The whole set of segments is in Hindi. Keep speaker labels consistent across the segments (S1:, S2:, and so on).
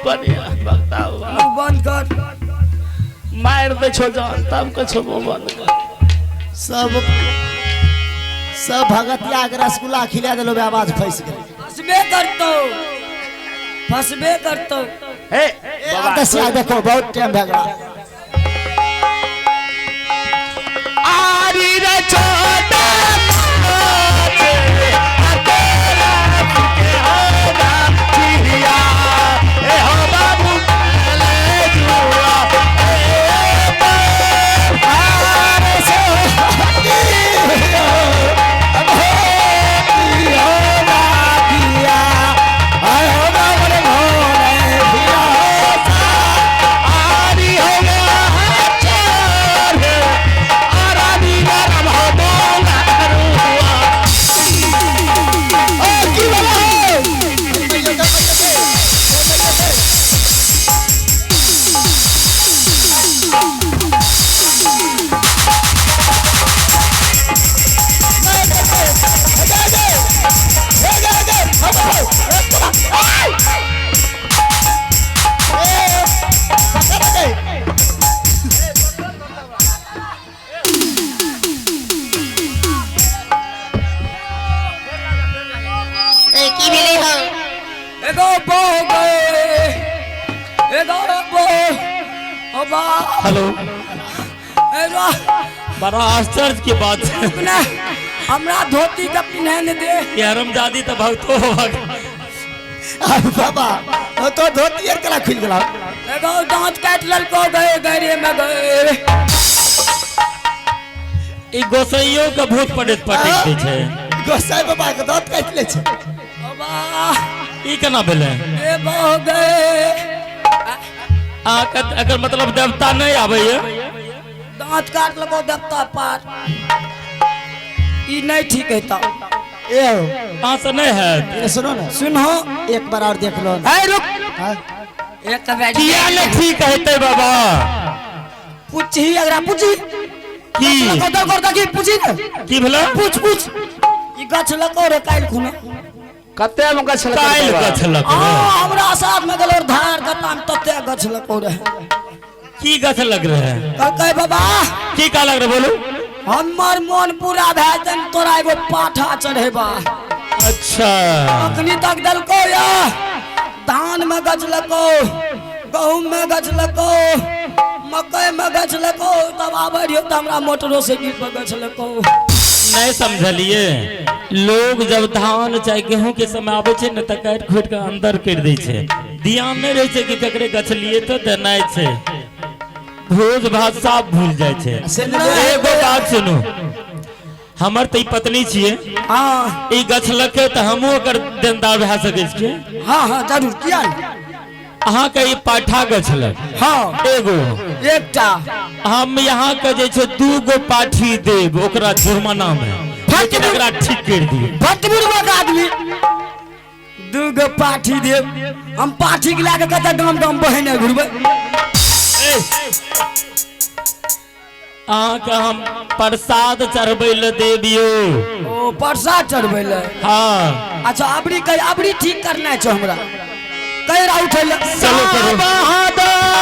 S1: बढ़िया बताओ
S2: बंद कर
S1: मार दे छो जान तब कुछ बंद कर
S3: सब भगतिया के रसगुल्ला खिला दिलो बे आवाज फंस गई
S2: फंसबे करतो
S1: हे
S3: दसिया देखो बहुत टाइम भग रहा
S1: आरी रे छोटा हेलो बड़ा आश्चर्य की बात है
S2: हमरा धोती का पिन्हने दे
S1: ये हरमजादी तो भक्तो
S3: बाबा तो धोती यार कला खुल गेला
S2: एगो दांत काट ललको गए गरे में गए
S1: ई गोसैयो का भूत पड़त पटक दे छे
S3: गोसाई बाबा के दांत काट ले छे
S2: बाबा
S1: ई केना भेले
S2: ए बहु गए
S1: अगर मतलब देवता नहीं आवे
S2: दांत काट लगो देवता पार ई नहीं ठीक है तो
S3: ए
S1: कहां से नहीं है
S3: ये सुनो ना
S2: सुनो
S3: एक बार और देख लो
S2: है रुक
S3: हां
S2: एक बैठ
S1: किया ले ठीक है बाबा
S2: पूछी अगर पूछी
S1: की
S2: कोदा कोदा की पूछी ना
S1: की भेला
S2: पूछ ई गछ लको रे काल खुना
S1: कते में गछ लको काल गछ लको
S2: हमरा साथ में गलो धार गता में तते गछ लको रे
S1: की गछ लग रहे हैं
S2: कहे बाबा
S1: की का लग रहे बोलो
S2: हमर मन पूरा भै जन तोरा एगो पाठा चढ़ेबा
S1: अच्छा
S2: अखनी तक दलको या धान में गछ लको गहूम में गछ लको मकई में गछ लको तब आबे रियो त हमरा मोटरसाइकिल पर गछ लको
S1: नहीं समझलिए लोग जब धान चाहे गेहूं के समय आवे छे न त काट खोट के अंदर कर दे छे ध्यान नहीं रहे छे कि ककरे गछ लिए तो देनाय छे भोज भात सब भूल जाय छे एगो बात सुनो हमर त पत्नी छिए
S2: हां
S1: ई गछ लके त हमहु ओकर देनदार भए सके छिए
S2: हां हां जरूर किया
S1: अहाँ के ई पाठा गछ लग
S2: हां
S1: एगो
S2: एकटा
S1: हम यहाँ के जे छे दू गो पाठी देब ओकरा जुर्माना में ओकरा ठीक कर दिए
S2: फटबुरवा का आदमी दू गो पाठी देब हम पाठी के लाके कते दाम दाम बहने घुरबे
S1: अहाँके हम प्रसाद चढ़बै ले देबियो
S2: ओ प्रसाद चढ़बै ले
S1: हाँ
S2: अच्छा अबरी ठीक करना छै हमरा कह रहा उठे ले
S1: चलो करो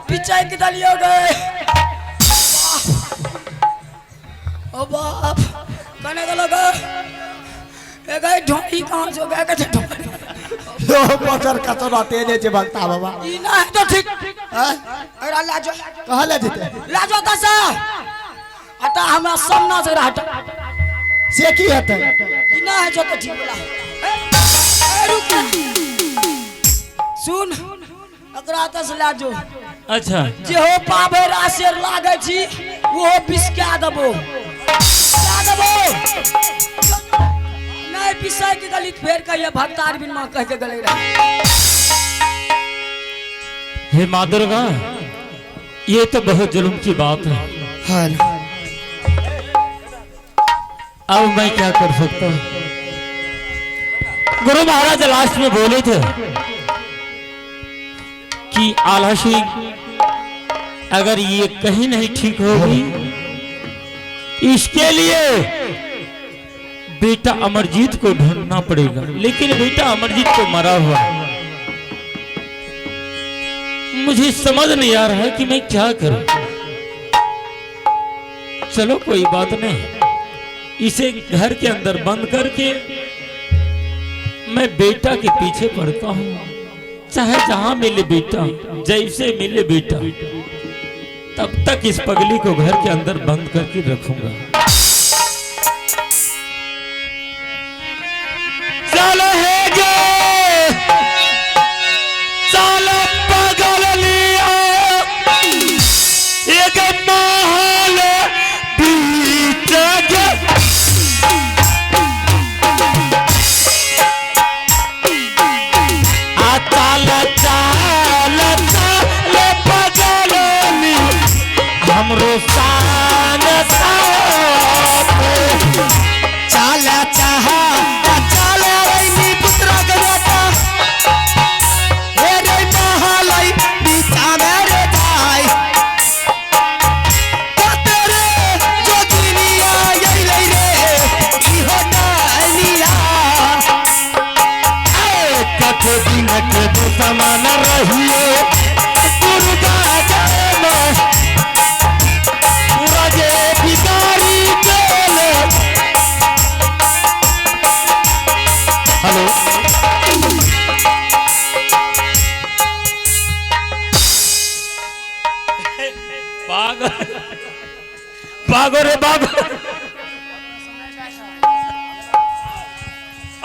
S2: पिचाई दलियो गए ओ बाप कने गलो गए ए गए ढोई कहां से गए के ढोई
S3: लो पचर कचर तेने जे भक्ता बाबा
S2: ई ना है तो ठीक
S3: हैं
S2: अरे लाजो
S3: कहा ले जेते
S2: लाजो दसा अता हमरा सामना से हटा
S3: से की हते
S2: ई ना है जो तो ठीक बोला ए रुक सुन एकरा त से लाजो
S1: अच्छा
S2: जे हो पावे राशेर लागे छी वो बिस्का देबो क्या देबो नहीं पिसाई के गली फेर कहिए भक्तार बिन मां कह के गले रहे
S1: हे माँ दुर्गा, ये तो बहुत जुल्म की बात है।
S3: हां
S1: अब मैं क्या कर सकता हूँ? गुरु महाराज लास्ट में बोले थे कि आलसी अगर ये कहीं नहीं ठीक होगी, इसके लिए बेटा अमरजीत को ढूंढना पड़ेगा। लेकिन बेटा अमरजीत को मरा हुआ है। मुझे समझ नहीं आ रहा है कि मैं क्या करूं। चलो कोई बात नहीं, इसे घर के अंदर बंद करके मैं बेटा के पीछे पड़ता हूं। चाहे जहां मिले बेटा, जैसे मिले बेटा, तब तक इस पगली को घर के अंदर बंद करके रखूंगा। चलो है जो चलो पगल लिया एक महल बीच हमरो शान
S3: चाला चाहा चाला रैनी पुत्र के बेटा हे रे महालय बीचा मेरे भाई तेरे जोगिनिया यही रे की हो डालिया
S1: कथ दिन के समान रहिए दुर्गा जय भिखारी चले। हेलो पागल पागल रे बाबा,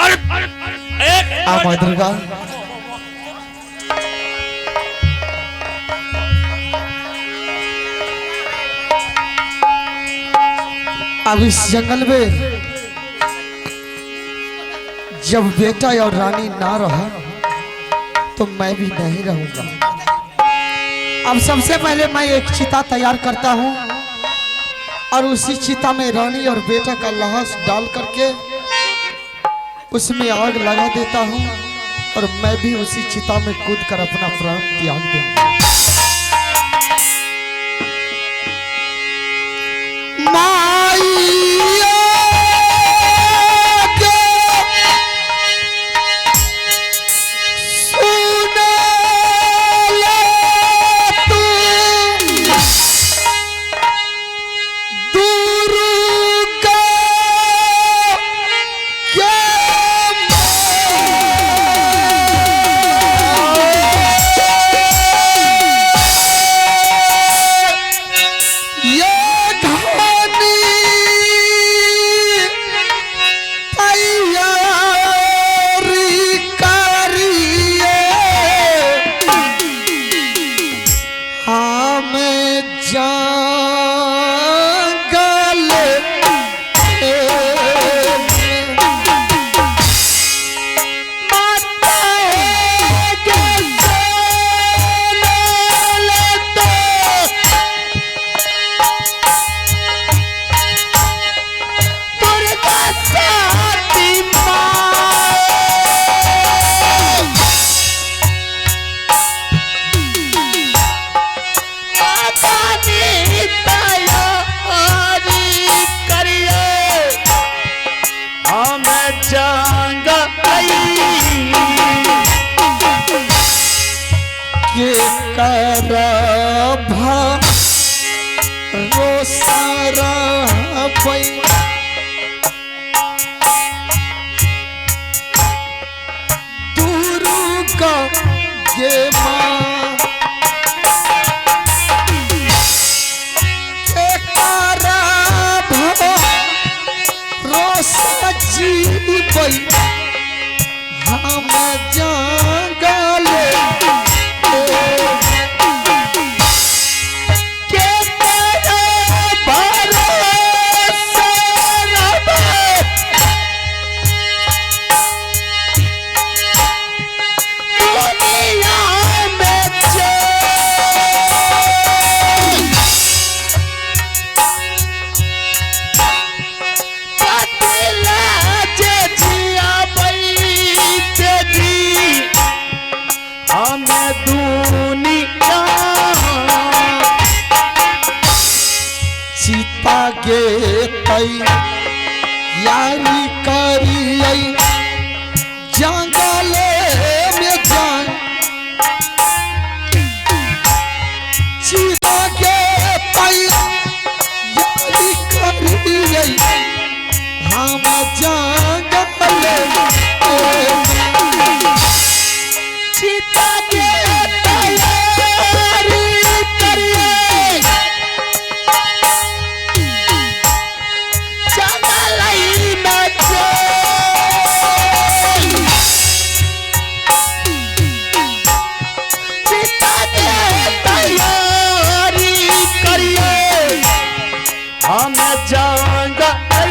S1: अरे
S3: आ मां दुर्गा अब इस जंगल में जब बेटा और रानी ना रहा तो मैं भी नहीं रहूंगा। अब सबसे पहले मैं एक चिता तैयार करता हूं और उसी चिता में रानी और बेटा का लाश डाल करके उसमें आग लगा देता हूं और मैं भी उसी चिता में कूद कर अपना प्राण त्याग दूंगा। हम जंगल के तेरे भरोसे रहे दुनिया में सीता के तैयारी करिए जंगल में जान सीता के तैयारी करिए हम जंगल सीता के तैयारी करिए जंगल में सीता के तैयारी करिए हम जंगल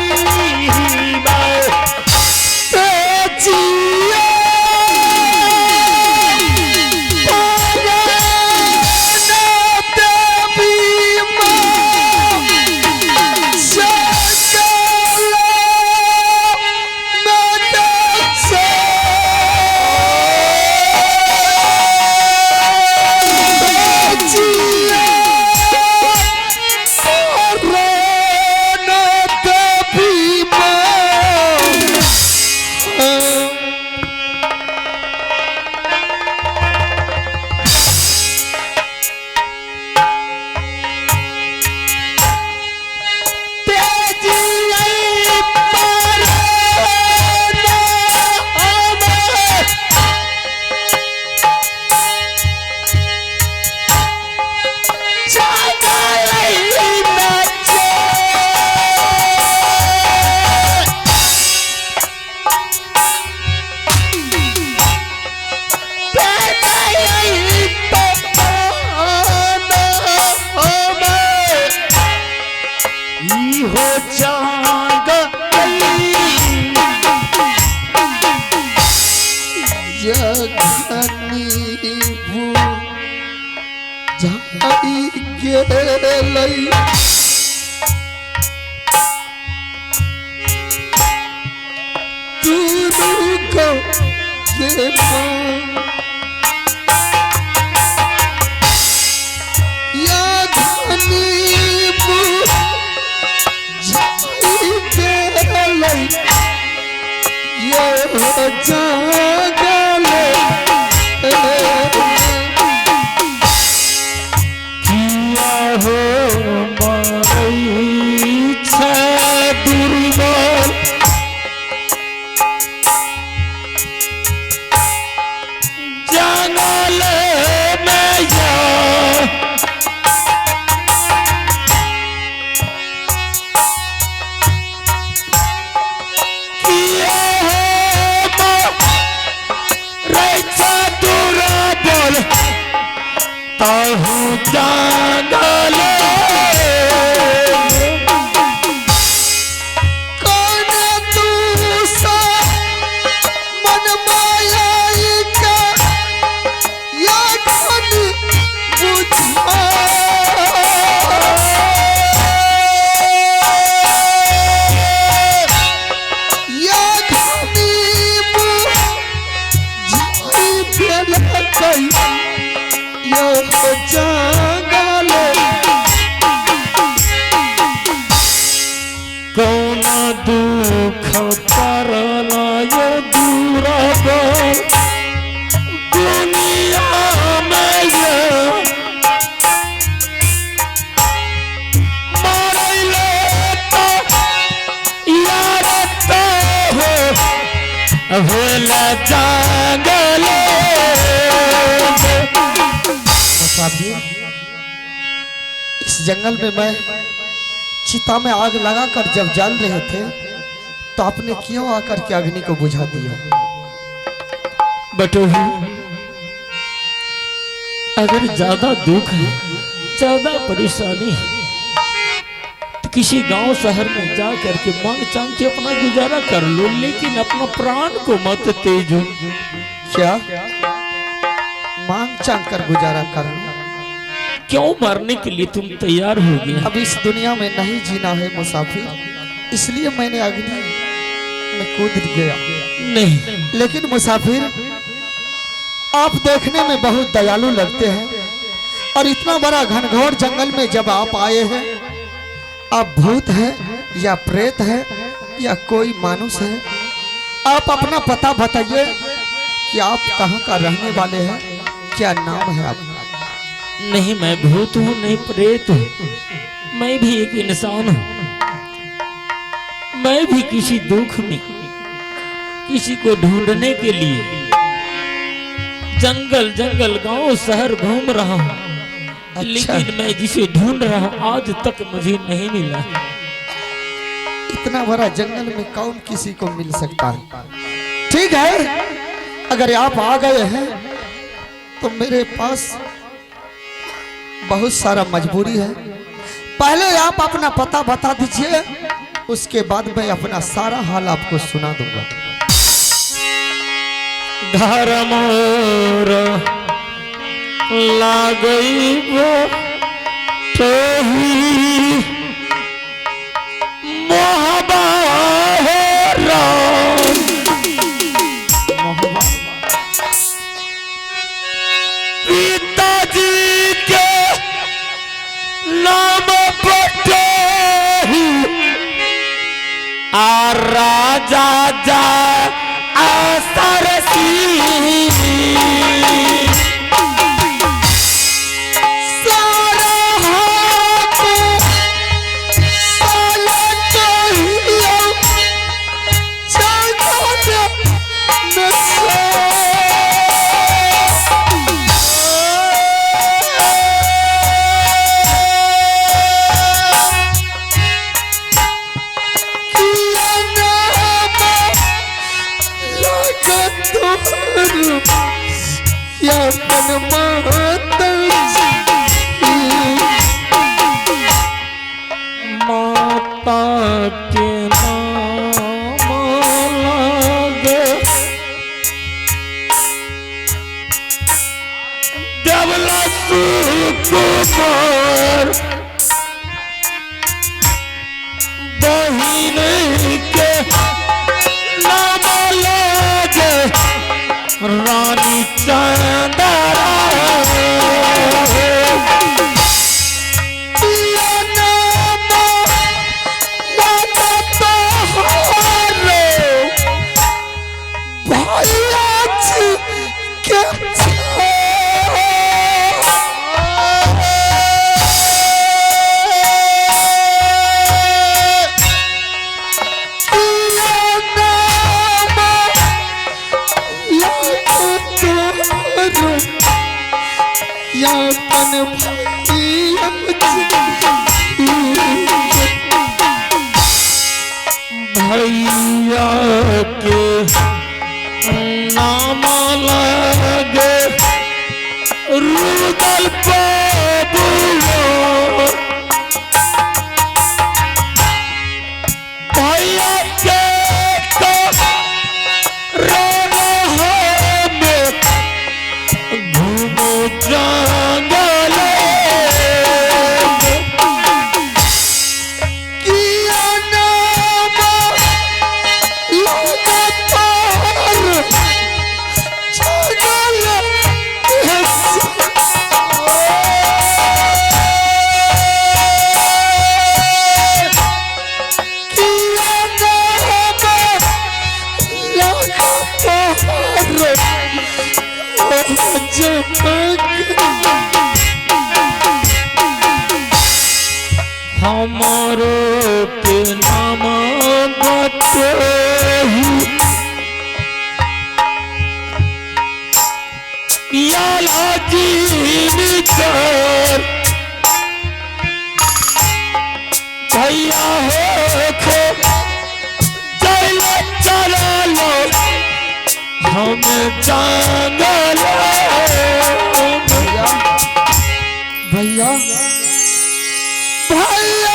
S3: इस जंगल में मैं चिता में आग लगाकर जब जल रहे थे तो आपने क्यों आकर के अग्नि को बुझा दिया?
S1: बटोही, अगर ज्यादा दुख है, ज्यादा परेशानी है, तो किसी गांव शहर में जा करके मांग चांग के अपना गुजारा कर लो, लेकिन अपना प्राण को मत तेजो।
S3: क्या मांग चांग कर गुजारा कर लो?
S1: क्यों मरने के लिए तुम तैयार हो गए?
S3: अब इस दुनिया में नहीं जीना है मुसाफिर, इसलिए मैंने अग्नि में कूद गया।
S1: नहीं,
S3: लेकिन मुसाफिर, आप देखने में बहुत दयालु लगते हैं, और इतना बड़ा घनघोर जंगल में जब आप आए हैं, आप भूत हैं या प्रेत हैं या कोई मानुष है? आप अपना पता बताइए कि आप कहाँ का रहने वाले हैं, क्या नाम है आपका?
S1: नहीं, मैं भूत हूँ, नहीं प्रेत हूँ, मैं भी एक इंसान हूँ। मैं भी किसी दुख में किसी को ढूंढने के लिए जंगल जंगल गांव शहर घूम रहा हूँ।
S3: अच्छा।
S1: लेकिन मैं जिसे ढूंढ रहा हूँ आज तक मुझे नहीं मिला।
S3: इतना बड़ा जंगल में कौन किसी को मिल सकता है? ठीक है, अगर आप आ गए हैं तो मेरे पास बहुत सारा मजबूरी है। पहले आप अपना पता बता दीजिए, उसके बाद मैं अपना सारा हाल आपको सुना दूंगा।
S1: घर मोर लागई वो तोही मोहबा है राम। पिताजी के नाम पटे आ राजा जा माता के नाम लागे देवला सुकुमार बहिन के नाम लागे रानी चंदरा। भैया के नाम लगे रुदल बाबुआ, भैया के तो रोना में घूमो जंगल हमारो के नाम बतही याला जीनी कर भैया हो खो जय हम जंगल
S3: भैया भैया भैया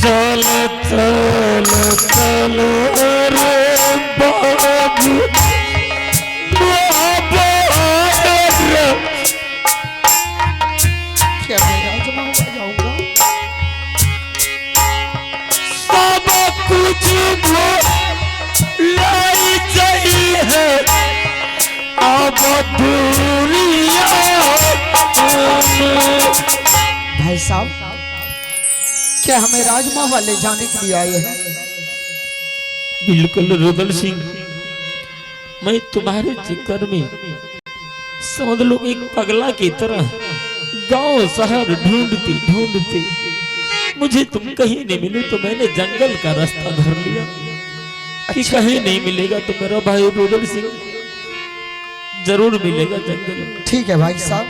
S1: चल चल चल रे बाबू बाबा रे
S3: क्या मैं राजमा हो जाऊंगा
S1: सब कुछ लाई चाहिए अब दुनिया
S3: भाई साहब क्या हमें राजमहल ले जाने के लिए आए हैं?
S1: बिल्कुल रुदल सिंह, मैं तुम्हारे चक्कर में समझ लो एक पगला की तरह गांव शहर ढूंढती ढूंढती मुझे तुम कहीं नहीं मिले तो मैंने जंगल का रास्ता धर लिया कि कहीं नहीं मिलेगा तो मेरा भाई रुदल सिंह जरूर मिलेगा जंगल में।
S3: ठीक है भाई साहब,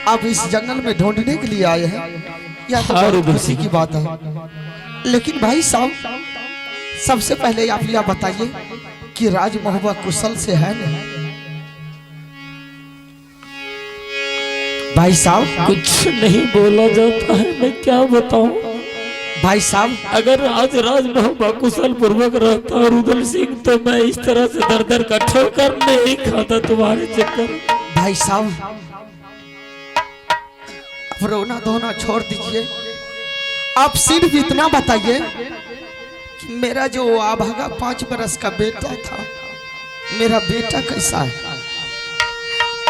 S3: आप इस जंगल में ढूंढने के लिए आए हैं या तो बहुत खुशी की बात है। लेकिन भाई साहब सबसे पहले आप यह बताइए कि राज महुआ कुशल से है न? भाई साहब
S1: कुछ नहीं बोला जाता है, मैं क्या बताऊं।
S3: भाई साहब
S1: अगर आज राज महुआ कुशल पूर्वक रहता रुदल सिंह तो मैं इस तरह से दर दर का ठोकर नहीं खाता तुम्हारे चक्कर।
S3: भाई साहब अब रोना धोना छोड़ दीजिए, आप सिर्फ इतना बताइए कि मेरा जो आभागा 5 बरस का बेटा था, मेरा बेटा कैसा है?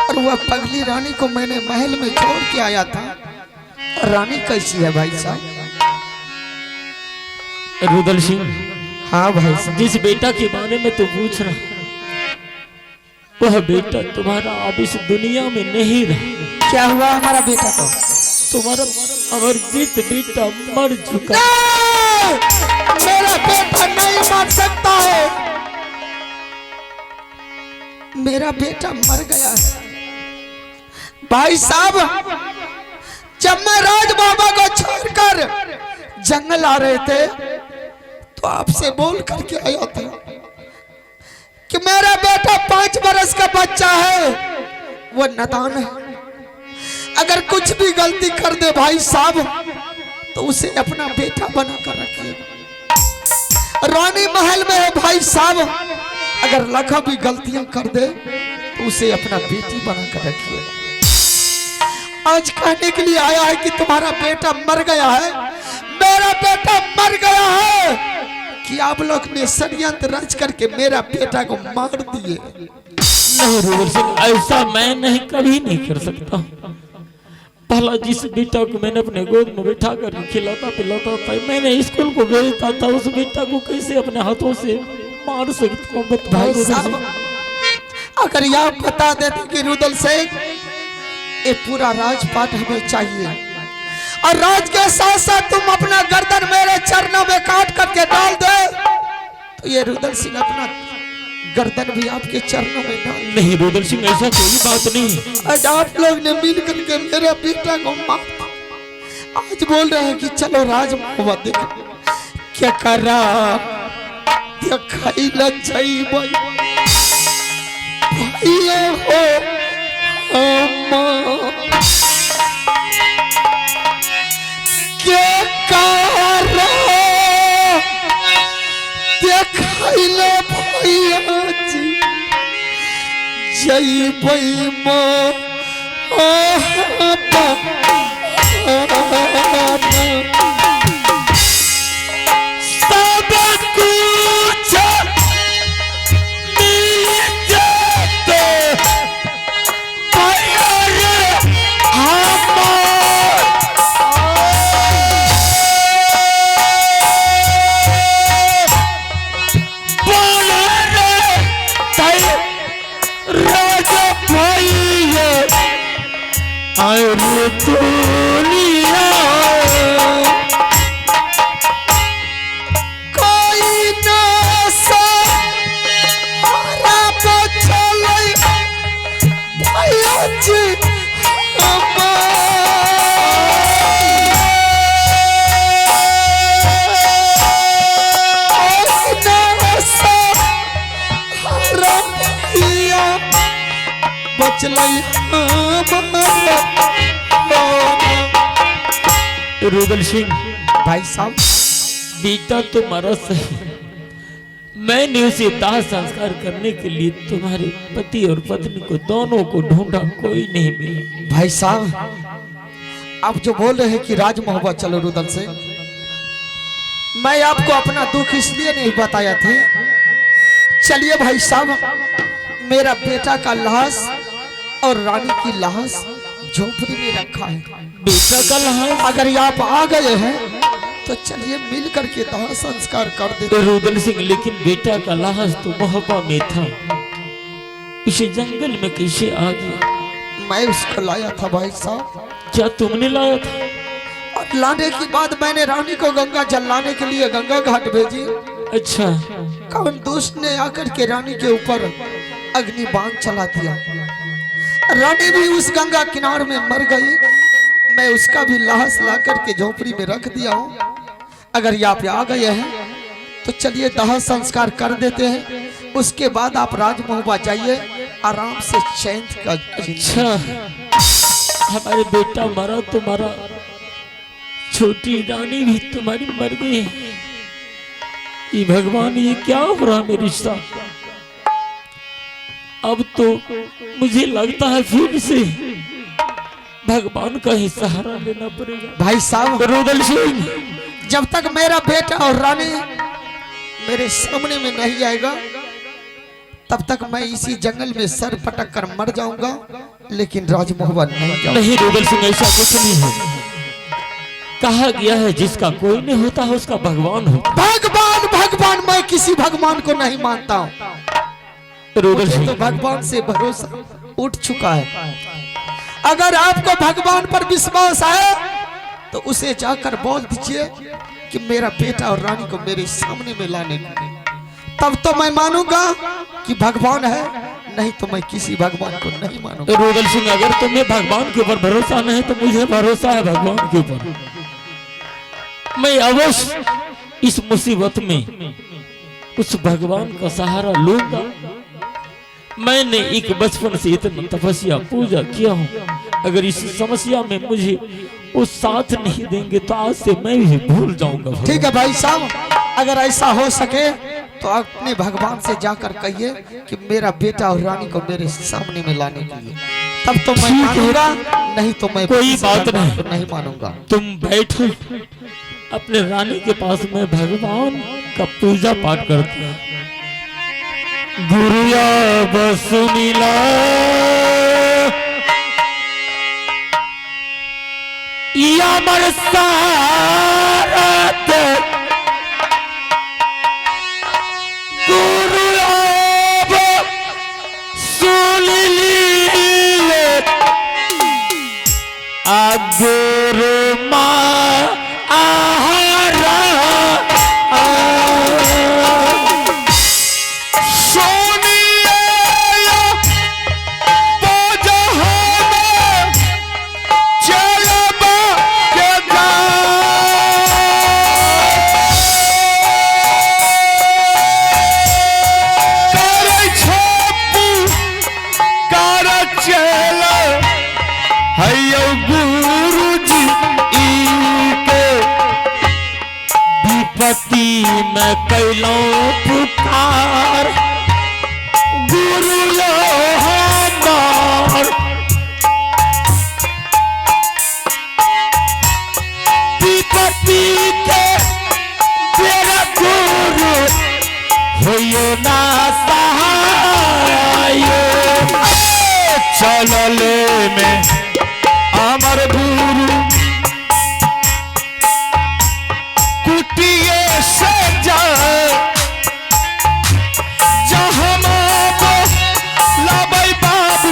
S3: और वह पगली रानी को मैंने महल में छोड़ के आया था, रानी कैसी है भाई साहब?
S1: रुदल सिंह,
S3: हाँ भाई साहब,
S1: जिस बेटा के बारे में तू पूछ रहा वह बेटा तुम्हारा अब इस दुनिया में नहीं रहा।
S3: क्या हुआ हमारा बेटा को?
S1: तुम्हारा अमरजीत बेटा मर चुका।
S3: मेरा बेटा नहीं मर सकता है, मेरा बेटा मर गया है। भाई साहब जब मैं राज बाबा को छोड़कर जंगल आ रहे थे तो आपसे बोल करके आया था कि मेरा बेटा 5 बरस का बच्चा है, वो नादान है, अगर कुछ भी गलती कर दे भाई साहब तो उसे अपना बेटा बना कर रखिएगा। रानी महल में है भाई साहब, अगर लखा भी गलतियां कर दे तो उसे अपना बेटी बना कर रखिएगा। आज कहने के लिए आया है कि तुम्हारा बेटा मर गया है, मेरा बेटा मर गया है, कि आप लोग ने षड्यंत्र रच करके मेरा बेटा को मार दिए।
S1: नहीं रुदल सिंह, ऐसा मैं नहीं कभी नहीं कर सकता। पहला जिस बेटा को मैंने अपने गोद में बिठा कर खिलाता पिलाता था, मैंने स्कूल को भेजता था, उस बेटा को कैसे अपने हाथों से मार सकता हूँ?
S3: भाई साहब, अगर यह बता देते कि रुदल सिंह ये पूरा राजपाट हमें चाहिए और राज के साथ साथ तुम अपना गर्दन मेरे चरणों में काट करके डाल दे, तो ये रुदल सिंह अपना गर्दन भी आपके चरणों में डाल।
S1: नहीं रुदल सिंह, ऐसा कोई बात नहीं।
S3: आज आप लोग ने मिल करके मेरे बेटा को मार, आज बोल रहे हैं कि चलो राज मोहब्बत देखें। क्या करा दिखाई लग जाई भाई भैया हो अम्मा, क्या करा दिखाई ले भैया जी जय भाई माँ
S1: रुदल सिंह
S3: भाई साहब,
S1: बेटा तुम्हारा सही, मैंने उसे दाह संस्कार करने के लिए तुम्हारे पति और पत्नी को दोनों को ढूंढा, कोई नहीं मिला।
S3: भाई साहब, आप जो बोल रहे हैं कि राज मोहब्बत चलो रुदल से, मैं आपको अपना दुख इसलिए नहीं बताया था। चलिए भाई साहब, मेरा बेटा का लाश और रानी की लाश झोपड़ी में रखा है।
S1: बेटा का लाश?
S3: अगर आप आ गए हैं तो चलिए मिल करके दाह संस्कार कर देते।
S1: तो रुदल सिंह, लेकिन बेटा का लाश तो मोहब्बा में था, इसे जंगल में कैसे आ गया?
S3: मैं उसको लाया था भाई साहब।
S1: क्या तुमने लाया था?
S3: और लाने के बाद मैंने रानी को गंगा जल लाने के लिए गंगा घाट भेजी।
S1: अच्छा।
S3: कौन दुष्ट ने आकर के रानी के ऊपर अग्नि बाण चला दिया, रानी भी उस गंगा किनार में मर गई। मैं उसका भी लाश ला करके झोपड़ी में रख दिया हूँ। अगर यहाँ पे आ गए हैं तो चलिए दाह संस्कार कर देते हैं, उसके बाद आप राज मोहब्बा जाइए आराम से चैन का।
S1: अच्छा, हमारे बेटा मरा, तुम्हारा छोटी रानी भी तुम्हारी मर गई। ये भगवान, ये क्या हो रहा मेरे रिश्ता? अब तो मुझे लगता है फिर से भगवान का ही सहारा लेना पड़ेगा।
S3: भाई साहब,
S1: रुदल सिंह,
S3: जब तक मेरा बेटा और रानी मेरे सामने में नहीं आएगा तब तक मैं इसी जंगल में सर पटक कर मर जाऊंगा, लेकिन राज मोहब्बत नहीं जाऊंगा।
S1: नहीं रुदल सिंह, ऐसा कुछ नहीं है। कहा गया है जिसका कोई नहीं होता है उसका भगवान होता।
S3: भगवान भगवान, मैं किसी भगवान को नहीं मानता हूँ।
S1: रुदल सिंह,
S3: तो भगवान से भरोसा उठ चुका है। अगर आपको भगवान पर विश्वास है तो उसे जाकर बोल दीजिए कि मेरा बेटा और रानी को मेरे सामने में लाने के लिए, तब तो मैं मानूंगा कि भगवान है, नहीं तो मैं किसी भगवान को नहीं मानूंगा।
S1: रुदल सिंह, अगर तुम्हें भगवान के ऊपर भरोसा नहीं तो मुझे भरोसा है भगवान के ऊपर। मैं अवश्य इस मुसीबत में उस भगवान का सहारा लूंगा। मैंने एक बचपन से इतना तपस्या पूजा किया हूँ, अगर इस समस्या में मुझे वो साथ नहीं देंगे तो आज से मैं भी भूल जाऊंगा।
S3: ठीक है भाई साहब, अगर ऐसा हो सके तो अपने भगवान से जाकर कहिए कि मेरा बेटा और रानी को मेरे सामने में लाने के लिए, तब तो मैं मानूंगा, नहीं तो मैं
S1: कोई बात
S3: नहीं मानूंगा।
S1: तुम बैठो अपने रानी के पास, में भगवान का पूजा पाठ करते हैं। गुरुया बसुमिला यामर सारत गुरुया बसुमिले अगुरु मा मैं कैलो पुकार गुरु लो हमार विपत्ति के तेरा गुरु होयो ना सहाय चलले में अमर गुरु कुटिए से लाई बाबू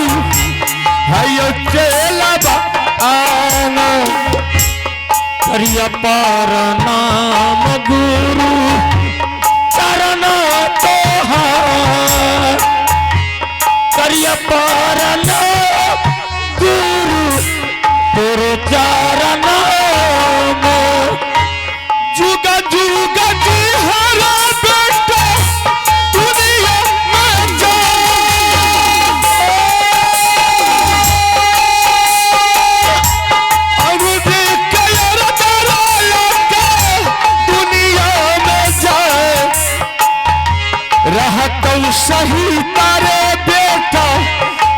S1: हयो चेला आना करिया पर नाम गुरु चरण तोहार करिया पर नाम गुरु तेरे चरण जुगा जुगा जी हरा बेटा दुनिया में जा और देख कर तारा लगा दुनिया में जाए रहा तो सही तारे बेटा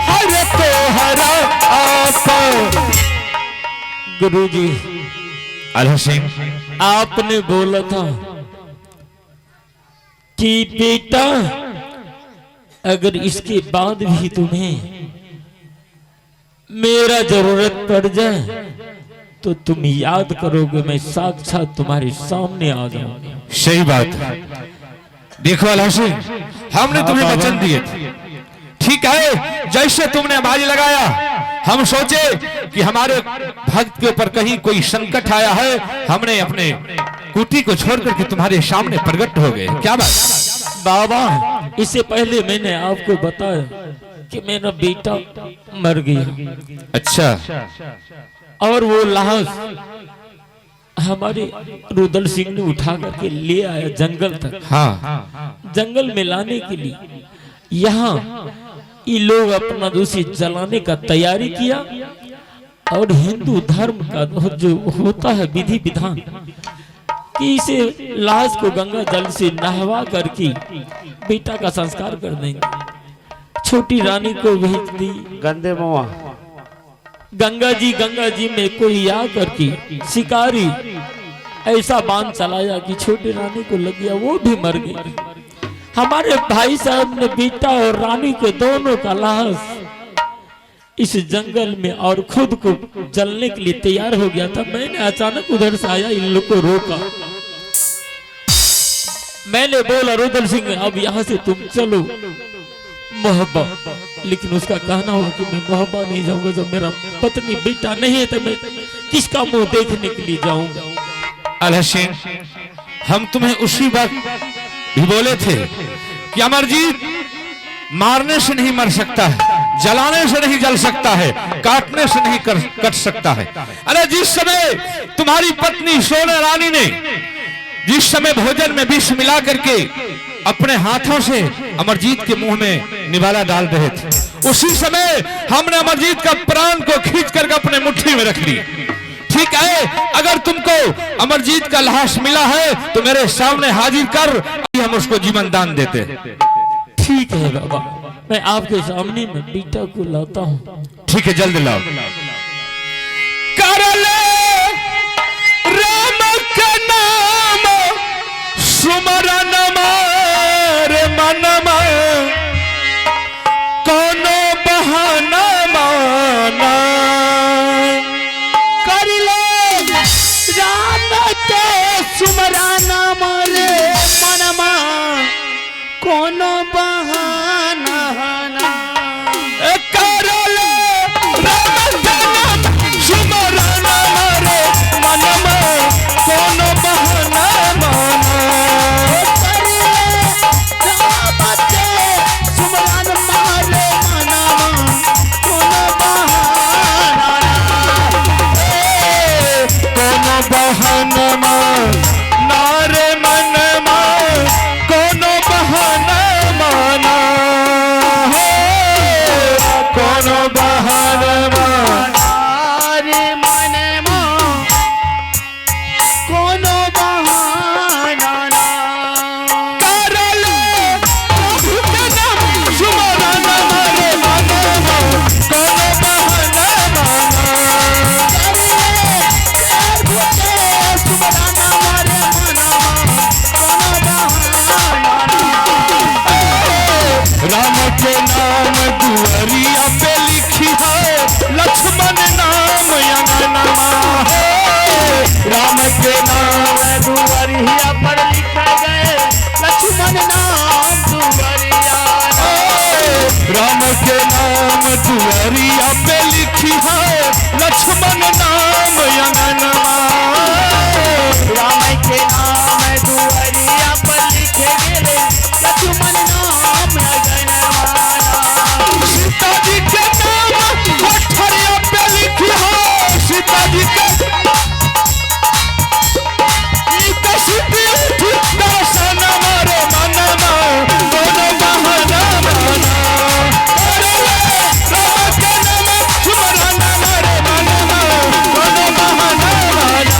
S1: हर तो हरा आपा गुरुजी
S4: अलहसीन
S1: आपने बोला था कि बेटा अगर इसके बाद भी तुम्हें मेरा जरूरत पड़ जाए तो तुम याद करोगे मैं साक्षात तुम्हारे सामने आ जाऊंगा।
S4: सही बात है। देखो अलहसीन हमने तुम्हें वचन दिए थे, ठीक है, जैसे तुमने बाजी लगाया हम सोचे कि हमारे भक्त के ऊपर कहीं कोई संकट आया है, हमने अपने कुटी को छोड़कर के तुम्हारे सामने प्रकट हो गए। क्या बात
S1: बाबा, इससे पहले मैंने आपको बताया कि मेरा बेटा मर गया।
S4: अच्छा,
S1: और वो लाश हमारे रुदल सिंह ने उठा करके ले आया जंगल तक।
S4: हाँ,
S1: जंगल में लाने के लिए यहाँ ये लोग अपना दूसरी जलाने का तैयारी किया और हिंदू धर्म का जो होता है विधि विधान कि इसे लाश को गंगा जल से नहवा करके बेटा का संस्कार कर देंगे। छोटी रानी को भेज दी
S5: गंदे मुआ
S1: गंगा जी में कोई आ करके शिकारी ऐसा बांध चलाया कि छोटी रानी को लग गया, वो भी मर गई। हमारे भाई साहब ने बेटा और रानी के दोनों का लाश इस जंगल में और खुद को जलने के लिए तैयार हो गया था। मैंने अचानक उधर से आया, इन लोग को रोका। मैंने बोला रुदल सिंह अब यहाँ से तुम चलो मोहब्बत, लेकिन उसका कहना होगा कि मैं मोहब्बत नहीं जाऊंगा, जब मेरा पत्नी बेटा नहीं है तो मैं किसका मुंह देखने के लिए जाऊंगा।
S4: अलहसीन हम तुम्हें उसी वक्त भी बोले थे कि अमरजीत मारने से नहीं मर सकता है, जलाने से नहीं जल सकता है, काटने से नहीं कट सकता है। अरे जिस समय तुम्हारी पत्नी सोने रानी ने जिस समय भोजन में विष मिला करके अपने हाथों से अमरजीत के मुंह में निवाला डाल रहे थे, उसी समय हमने अमरजीत का प्राण को खींच करके अपने मुट्ठी में रख ली। ठीक है, अगर तुमको अमरजीत का लाश मिला है तो मेरे सामने हाजिर कर, हम उसको जीवन दान देते।
S1: ठीक है बाबा, मैं आपके सामने में बेटा को लाता हूँ।
S4: ठीक है, जल्द लाओ। कर ले राम का नाम सुमरन मार मन राम के नाम दुआरिया पे लिखी है लक्ष्मण नाम अंगनवा।
S2: राम के नाम दुआरिया पर लिखे गेले लक्ष्मण नाम अंगनवा।
S4: सीता जी के नाम कोठरिया पे लिखी है सीता जी के दर्शन मारे मनमा दोनों बहाना माना। राम के नाम सुमरन मारे मनमा दोनों बहाना माना।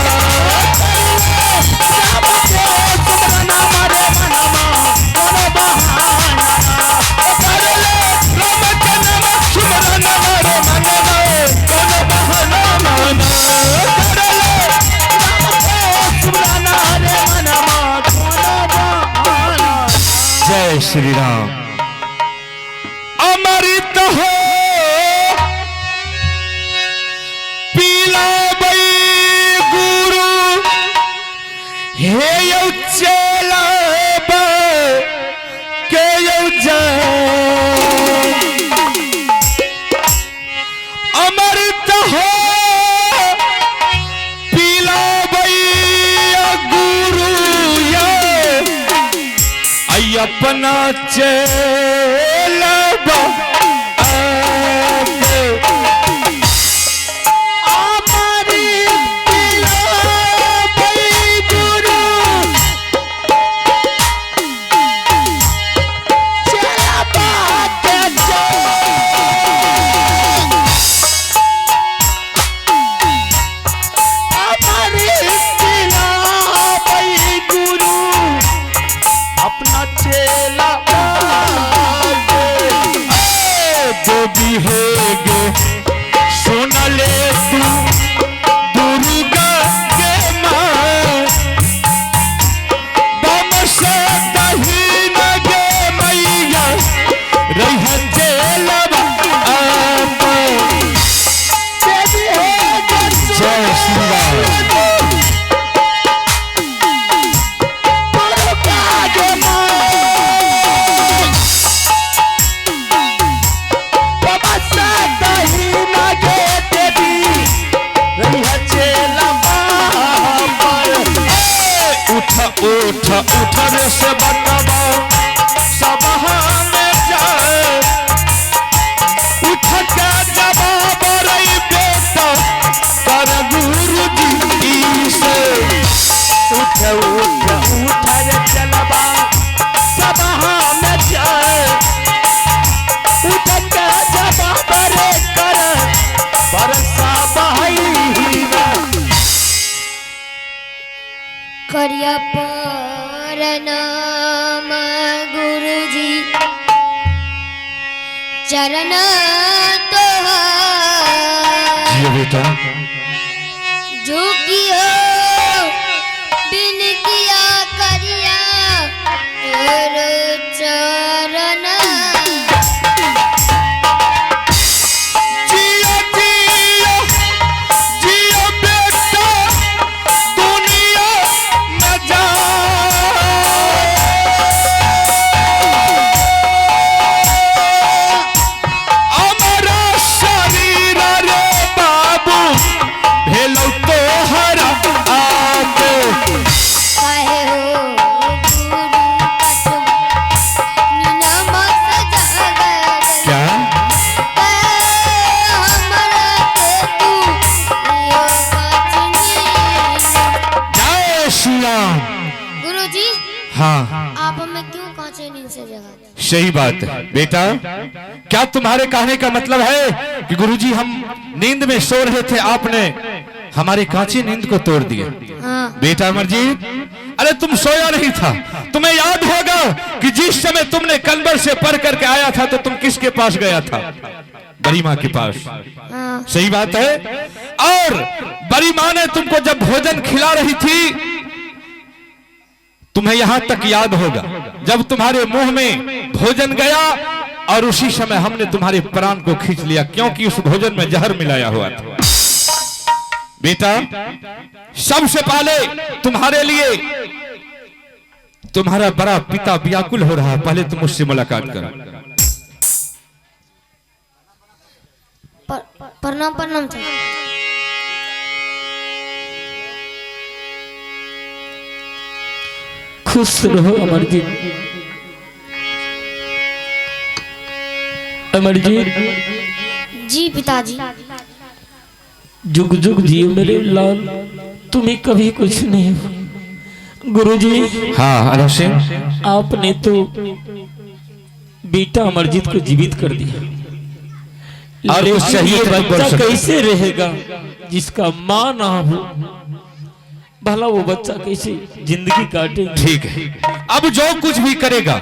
S2: राम के सुमरन मारे मनमा दोनों बहाना।
S4: राम के नाम सुमरन मारे मनमा दोनों बहाना माना। जय श्री राम। अमृत हो पीला बई गुरु हे यौ चेला के यौ अमृत हो पीला बई गुरु अपना चेला उठर से बतावा सब में जाए उठ के जवाब रही बेटा कर गुरु जी से।
S2: उठ उठ उठर चलबा सब में जाए उठ के जवाब रे कर बरसा बहई
S5: करिया प्रणाम गुरुजी चरण तोहार
S4: बेटा
S5: जो कियो बिन किया करिया तेरे चरण
S4: सही बात है बेटा। क्या तुम्हारे कहने का मतलब है कि गुरुजी हम नींद में सो रहे थे, आपने हमारी कांची नींद को तोड़ दिया?
S5: हाँ।
S4: बेटा अमरजीत, अरे तुम सोया नहीं था। तुम्हें याद होगा कि जिस समय तुमने कंबल से पढ़ करके आया था तो तुम किसके पास गया था? बड़ी माँ के पास।
S5: हाँ।
S4: सही बात है। और बड़ी माँ ने तुमको जब भोजन खिला रही थी, तुम्हें यहां तक याद होगा जब तुम्हारे मुंह में भोजन गया और उसी समय हमने तुम्हारे प्राण को खींच लिया, क्योंकि उस भोजन में जहर मिलाया हुआ था। बेटा सबसे पहले तुम्हारे लिए तुम्हारा बड़ा पिता व्याकुल हो रहा है, पहले तुम उससे मुलाकात करो।
S5: प्रणाम प्रणाम चाचा।
S1: खुश रहो अमरजीत। अमरजीत
S5: जी पिताजी।
S1: जुग जुग जियो मेरे लाल, तुम्हें कभी कुछ नहीं हो। गुरुजी
S4: हाँ अरब सिंह,
S1: आपने तो बेटा अमरजीत को जीवित कर दिया,
S4: और कुछ
S1: लेकिन
S4: चाहिए
S1: ये
S4: तो बोल
S1: बच्चा
S4: सकते।
S1: कैसे रहेगा जिसका माँ ना हो? भला वो बच्चा कैसे जिंदगी काटेगा?
S4: ठीक है, अब जो कुछ भी करेगा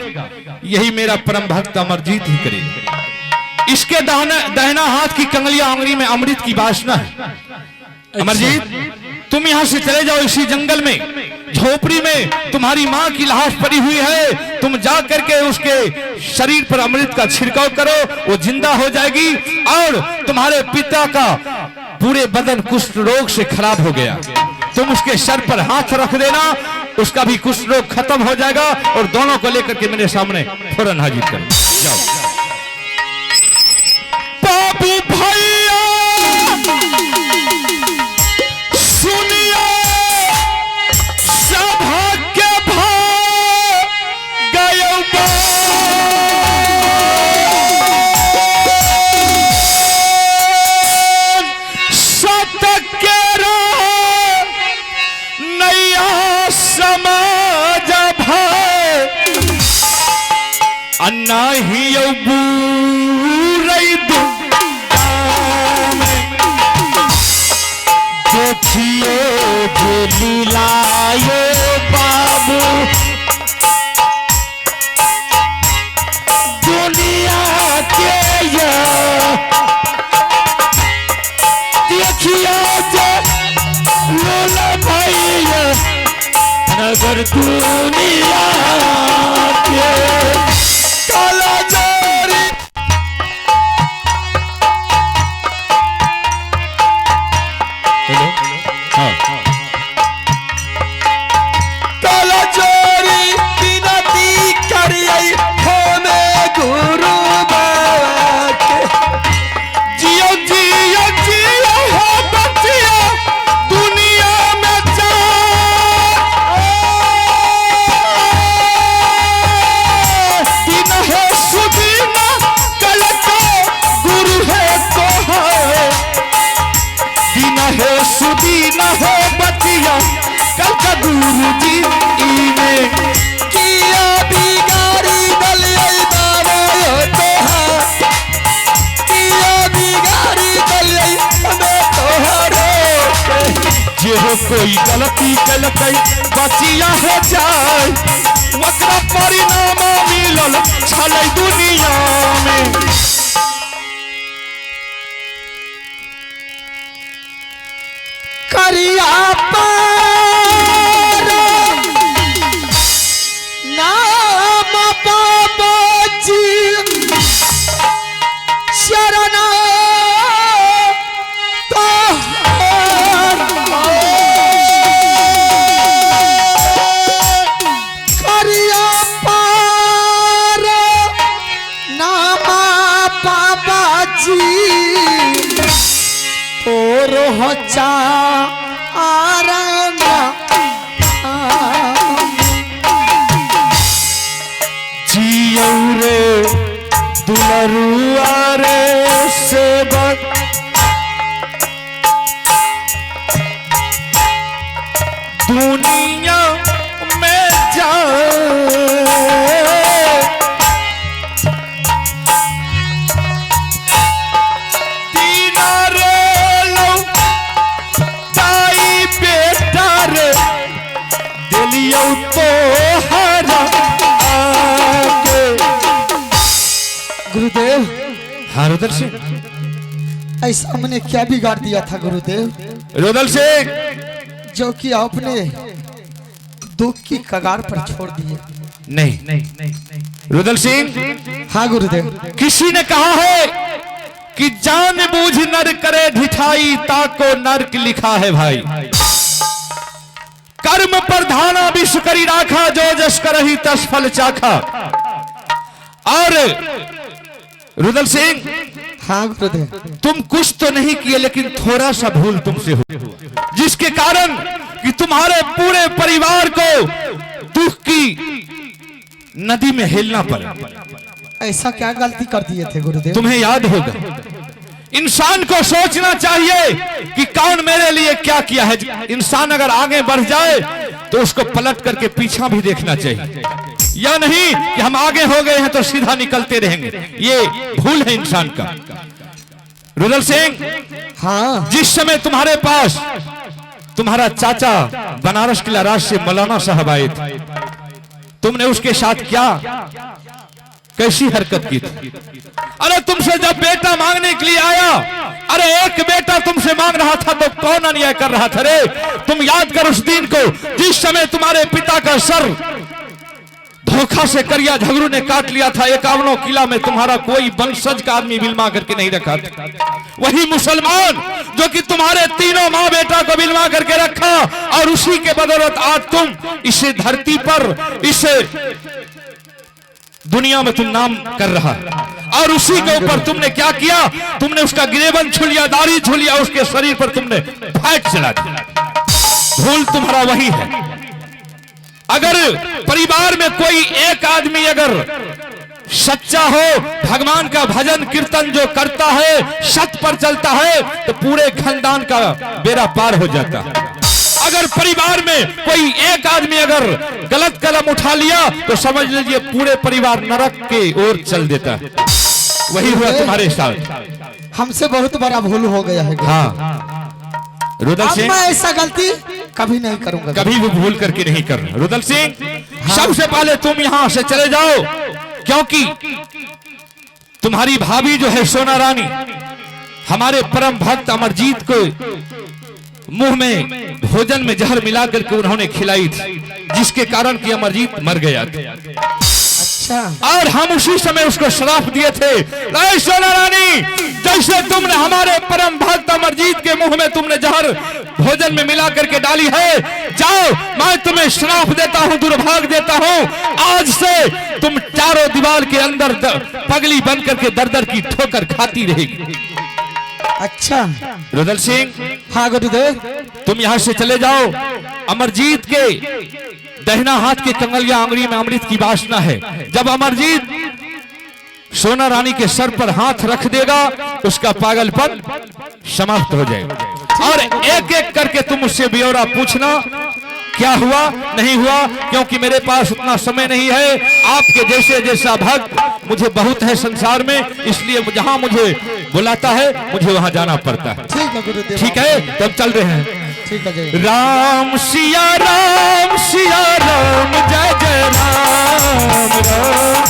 S4: यही मेरा परम भक्त अमरजीत ही करेगा। इसके दाहिना हाथ की कंगलिया आंगली में अमृत की वासना है। अमरजीत तुम यहाँ से चले जाओ, इसी जंगल में झोपड़ी में तुम्हारी माँ की लाश पड़ी हुई है, तुम जा करके उसके शरीर पर अमृत का छिड़काव करो, वो जिंदा हो जाएगी। और तुम्हारे पिता का पूरे बदन कुष्ठ रोग से खराब हो गया, तुम उसके सर पर हाथ रख देना, उसका भी कुष्ठ रोग खत्म हो जाएगा। और दोनों को लेकर के मेरे सामने फौरन हाजिर करो। जाओ बाबू भैया सुनिए, सौभाग्य भाग गयो सतक के नैया समाज भाई अन्ना ही देखिए लीलाए बाबू दुनिया के ये देखिए लोला भैया नगर दुनिया के काला जोरी।
S2: काला चोरी बिनती करिए होमे गुरु बाबा के।
S4: जियो जियो जियो हो बचिया दुनिया में जा, दिन है सुदीन कल का गुरु है तो है, दिन है सुदीन हो बचिया कल का गुरु जी इने
S2: किया बिगाड़ी दलिया बाबा यो तोहार, किया बिगाड़ी दलिया हमें तोहारो।
S4: जे हो कोई गलती कलकई बचिया हो जाए, वक्र परिणाम मिलल छलै दुनिया में।
S2: करिया पारो नाम बाबा जी शरण तोहार। करिया पारो नाम बाबा जी और होचा आरंग
S4: जियो रे दुलरुआ रे सेवक, दुनिया में जाए दीना रे लो ताई बेटा रे दिलियो तो हरा आगे।
S3: गुरुदेव
S4: हाँ रुदल सिंह,
S3: ऐसा हमने क्या बिगाड़ दिया था गुरुदेव,
S4: रुदल सिंह
S3: जो कि आपने दुख की कगार पर छोड़ दिए?
S4: नहीं रुदल सिंह,
S3: हाँ गुरुदेव।
S4: किसी ने कहा है कि जानबूझ नर करे ढिठाई ताको नर्क लिखा है भाई। कर्म प्रधाना विश्व करी राखा, जो जस करही तस फल चाखा। और रुदल सिंह
S3: हाँ गुरुदेव।
S4: तुम कुछ तो नहीं किए लेकिन थोड़ा सा भूल तुमसे हुआ, जिसके कारण कि तुम्हारे पूरे परिवार को दुख की नदी में हिलना पड़ा।
S3: ऐसा क्या गलती कर दिए थे गुरुदेव?
S4: तुम्हें याद होगा, इंसान को सोचना चाहिए कि कौन मेरे लिए क्या किया है। इंसान अगर आगे बढ़ जाए तो उसको पलट करके पीछा भी देखना चाहिए, या नहीं कि हम आगे हो गए हैं तो सीधा निकलते रहेंगे। ये भूल है इंसान का। रुदल सिंह,
S3: हाँ
S4: जिस समय तुम्हारे पास तुम्हारा चाचा बनारस किला राज से मौलाना साहब आए थे, तुमने उसके साथ क्या कैसी हरकत की थी? अरे तुमसे जब बेटा मांगने के लिए आया, अरे एक बेटा तुमसे मांग रहा था तो कौन अन्याय कर रहा था रे? तुम याद कर उस दिन को जिस समय तुम्हारे पिता का सर धोखा से करिया झगड़ू ने काट लिया था। 51 किला में तुम्हारा कोई वंशज का आदमी बिलमा करके नहीं रखा था। वही मुसलमान जो कि तुम्हारे तीनों माँ बेटा को बिलमा करके रखा, और उसी के बदौलत आज तुम इसे धरती पर, इसे दुनिया में तुम नाम कर रहा। और उसी के ऊपर तुमने क्या किया? तुमने उसका गिरेबन छू लिया, दाढ़ी छू लिया, उसके शरीर पर तुमने फैट चला दिया। भूल तुम्हारा वही है। अगर परिवार में कोई एक आदमी अगर सच्चा हो, भगवान का भजन कीर्तन जो करता है, सत्य पर चलता है, तो पूरे खानदान का बेड़ा पार हो जाता है। अगर परिवार में कोई एक आदमी अगर गलत कदम उठा लिया तो समझ लीजिए पूरे परिवार नरक के ओर चल देता है। वही हुआ तुम्हारे साथ।
S3: हमसे बहुत बड़ा भूल हो गया है।
S4: हाँ रुदल
S3: अब
S4: सिंह,
S3: मैं ऐसा गलती कभी नहीं करूंगा।
S4: कभी भी भूल करके नहीं करना। रुदल सिंह, सबसे पहले तुम यहां से चले जाओ, क्योंकि तुम्हारी भाभी जो है सोना रानी हमारे परम भक्त अमरजीत को मुंह में भोजन में जहर मिला करके उन्होंने खिलाई थी, जिसके कारण कि अमरजीत मर गया था।
S3: अच्छा,
S4: और हम उसी समय उसको श्राप दिए थे, ऐ सोना रानी, जैसे तुमने हमारे परम भक्त अमरजीत के मुंह में तुमने जहर भोजन में मिला करके डाली है, जाओ मैं तुम्हें श्राप देता हूं, दुर्भाग्य देता हूं, आज से तुम चारों दीवार के अंदर पगली बन करके दर दर की ठोकर खाती रहेगी।
S3: अच्छा
S4: रुदल सिंह,
S3: हाँ गुरुदेव,
S4: तुम यहां से चले जाओ। अमरजीत के दहिना हाथ के कंगलिया आंगुरी में अमृत की वासना है। जब अमरजीत सोना रानी के सर पर हाथ रख देगा, उसका पागलपन समाप्त हो जाएगा। और एक एक करके तुम उससे ब्यौरा पूछना, क्या हुआ नहीं हुआ, क्योंकि मेरे पास उतना समय नहीं है। आपके जैसे जैसा भक्त मुझे बहुत है संसार में, इसलिए जहां मुझे बुलाता है मुझे वहां जाना पड़ता है।
S3: ठीक है गुरुदेव,
S4: ठीक है, तब चल रहे हैं।
S3: ठीक है, जय
S4: राम सिया राम, सिया राम, जय जय राम, राम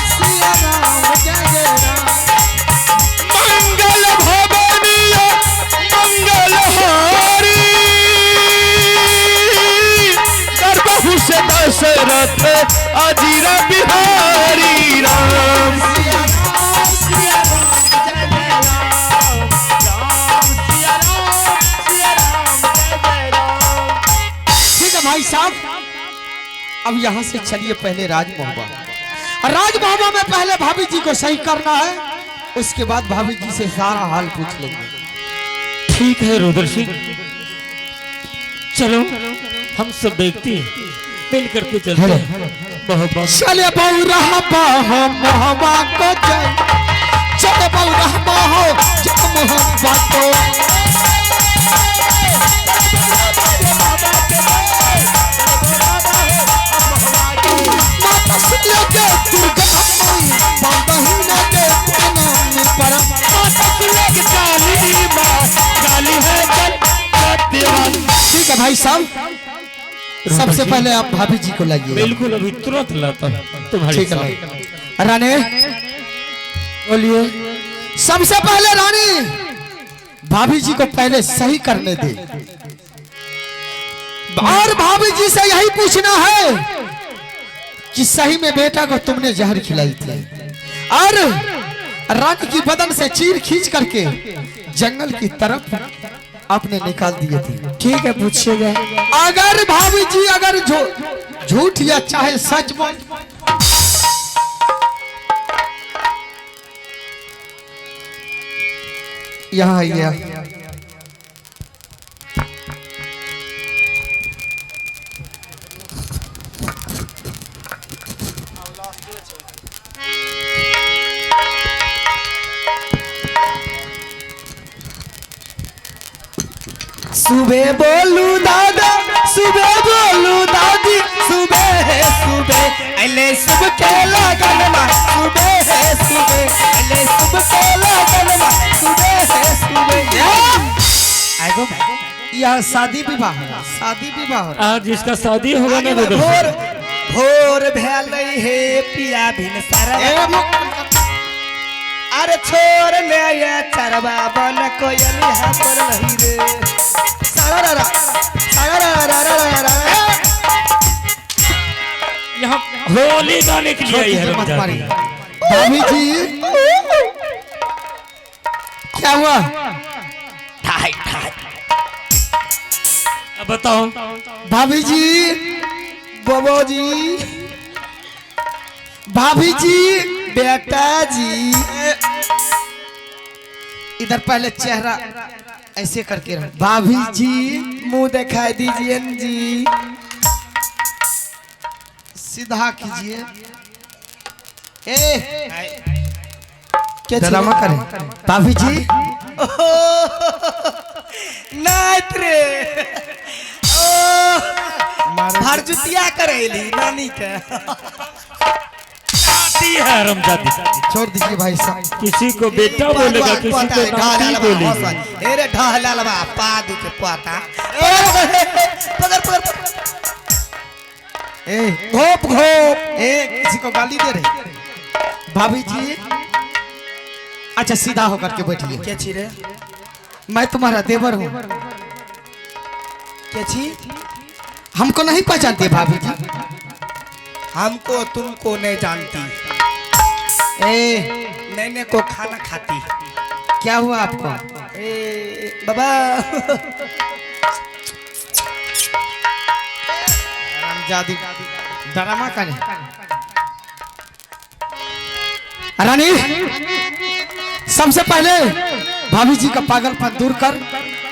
S3: सिया राम, जय जय राम।
S4: मंगल भवनिया मंगल हारी, करबहु से दशरथ अजीरा बिहारी। राम
S3: सिया राम, सिया राम, जय जय राम। राम सिया राम, सिया राम, जय जय राम। ठीक है भाई साहब, अब यहाँ से चलिए पहले राजमहल। राजमहल में पहले भाभी जी को सही करना है, उसके बाद भाभी जी से सारा हाल पूछ लेंगे।
S1: ठीक है रुद्र सिंह, चलो हम सब देखते हैं, मिल करके चलते हैं। बहुत बहुत
S3: चले बौरा बाहो मोहबा को जय, चले बौरा बाहो जय मोहब्बत को। माता सुनिया के दुर्गा माई, बाबा ही ना के नाम पर। माता सुनिया के काली माँ, काली है जल सत्यवान। ठीक है भाई साहब, सबसे पहले आप भाभी जी को लाइए।
S1: बिल्कुल, अभी तुरंत लाता है तुम्हारी
S3: ठीक है रानी, बोलिए। सबसे पहले रानी भाभी जी को पहले सही करने दे, और भाभी जी से यही पूछना है कि सही में बेटा को तुमने जहर खिलाई थी और रानी की बदन से चीर खींच करके जंगल की तरफ आपने निकाल दिए थे। ठीक है, पूछिएगा। अगर भाभी जी अगर झूठ या चाहे सच बोल, यहाँ आइए।
S2: सुबह बोलू दादा, सुबह बोलू दादी, सुबह है सुबह अले सुबह के लगन में, सुबह है सुबह अले सुबह के लगन में, सुबह है सुबह।
S3: आगो यहाँ शादी विवाह हो, शादी विवाह हो।
S1: आज इसका शादी होगा ना बगल
S2: भोर
S1: से।
S2: भोर भेल रही है पिया बिन सरवा, अरे छोर ले ये चरवा बन कोयल यहाँ पर रही रे।
S1: यहाँ होली गाने के लिए आई है
S3: मत
S1: रमजान।
S3: मारिए। भाभी जी क्या हुआ?
S1: अब बताओ।
S3: भाभी जी, बोबो जी, भाभी जी, बेटा जी, इधर पहले चेहरा ऐसे करके रहो। भाभी जी
S2: मुंह दिखाई दीजिए जी,
S3: सीधा कीजिए।
S2: क्या
S3: ड्रामा करें? भाभी जी
S2: नाच रे हर जुतिया करेली नानी के
S1: नाती है रमजादी।
S3: छोड़ दीजिए भाई साहब।
S1: किसी को बेटा बोलेगा, किसी को नाती बोलेगी।
S2: अरे ढहललवा पादू के पता पकड़ पकड़
S3: घोप घोप। किसी को गाली दे रहे? भाभी जी अच्छा सीधा होकर के बैठिए।
S2: क्या छी रे?
S3: मैं तुम्हारा देवर हूँ।
S2: क्या छी?
S3: हमको नहीं पहचानते भाभी जी?
S2: हमको तुमको नहीं जानती, नैने को खाना खाती।
S3: क्या हुआ आपको?
S2: बाबा
S3: जादी ड्रामा करे। रानी सबसे पहले भाभी जी का पागलपन दूर कर,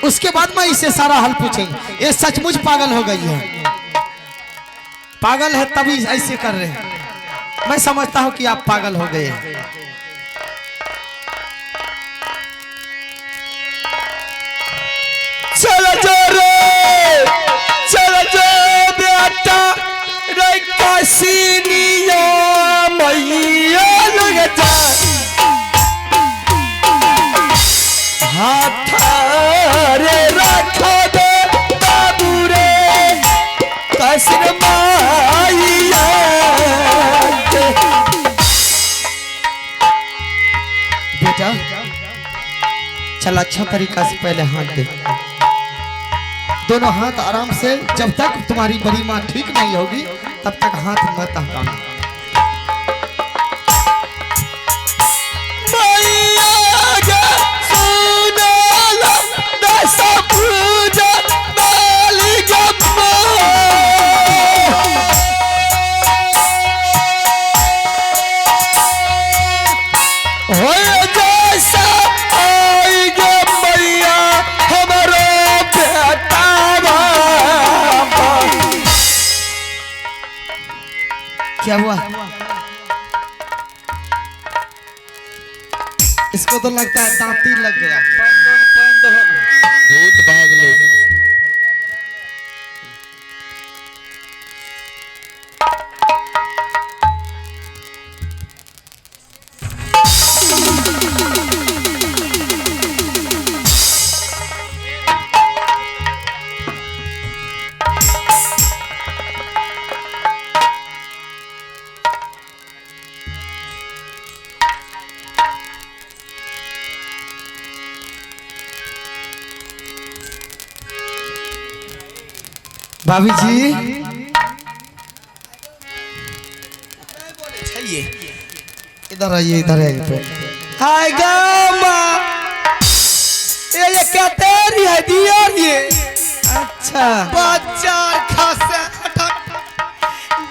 S3: उसके बाद मैं इससे सारा हाल पूछेंगे। ये सचमुच पागल हो गई है, पागल है तभी ऐसे कर रहे हैं। मैं समझता हूं कि आप पागल हो गए हैं।
S2: चलो जो रे, चलो जो बेटा रे कासिनिया मैया लगता हाथ रे रखो दे बाबू रे कासिन माइया
S3: बेटा चल अच्छा तरीका से पहले हाथ दे। दोनों हाथ आराम से, जब तक तुम्हारी बड़ी माँ ठीक नहीं होगी तब तक हाथ मत हटाना। क्या हुआ? इसको तो लगता है दांती लग गया।
S4: भूत भाग ले।
S3: भाभी जी
S2: चलिए
S3: इधर आइए, इधर आइए।
S2: हाय गामा ये क्या तेरी है दिया ये?
S3: अच्छा
S2: बाजार खासे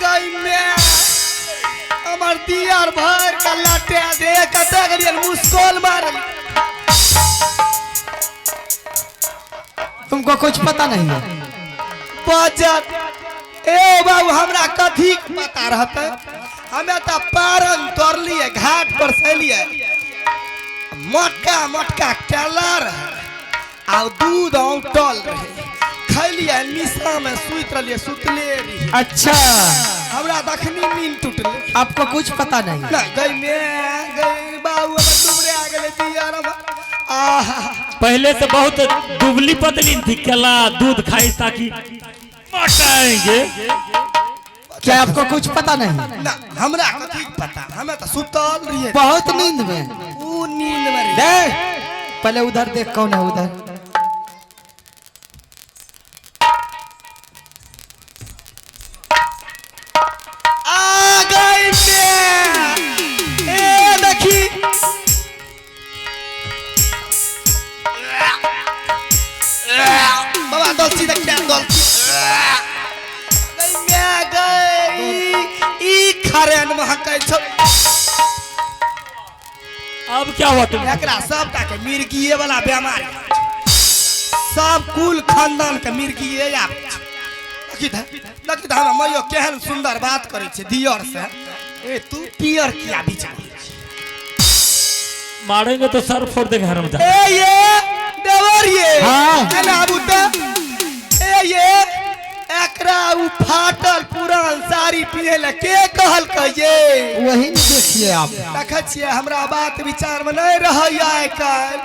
S2: गई में हमार दियार भर का लाटे दे कटे करियर मुस्कोल मार
S3: तुमको कुछ पता नहीं है?
S2: बजट ए बाबू हमरा कथी पता रहते, हमें तो पारन तोड़लिए घाट पर से लिए मोटका मोटका केला रहे आ दूध औटल रहे, खैलिए निशा में सुत रहिए सुतले रही।
S3: अच्छा,
S2: हमरा दखनी नींद टूटले।
S3: आपको कुछ पता नहीं?
S2: ना गई मैं गई बाबू अब डुबरे आ गेले दियार में। आहा
S1: पहले से बहुत दुबली पतली थी, केला दूध खाई ताकि मोटाएंगे।
S3: क्या आपको कुछ पता नहीं?
S2: ना हमरा कथी पता, हमें तो सुतल रहिए
S3: बहुत नींद में।
S2: ऊ नींद में रही।
S3: देख पहले उधर देख, कौन है उधर?
S2: आ गई मैं ए देखी बाबा दोस्ती देख क्या दोस्ती मैं गई ई खरेन महकै छ।
S1: अब क्या हुआ तुम?
S2: एकरा सबटा के मिर्गीए वाला बीमारी, सब कुल खानदान के मिर्गीए या लकी था मैयो केहन सुंदर बात करे छे दियर से। ए तू पियर किया बीच में?
S1: मारेंगे तो सर फोड़ देंगे हरामजादा।
S2: ए ये देवर ये
S3: हाँ।
S2: है ना बूटा। ए ये एकरा उ फाटल पुरान साड़ी पिए ले के कहल के ये?
S3: वही नहीं देखिए आप।
S2: देखै छियै हमरा बात विचार में नहीं रहै आइ काल।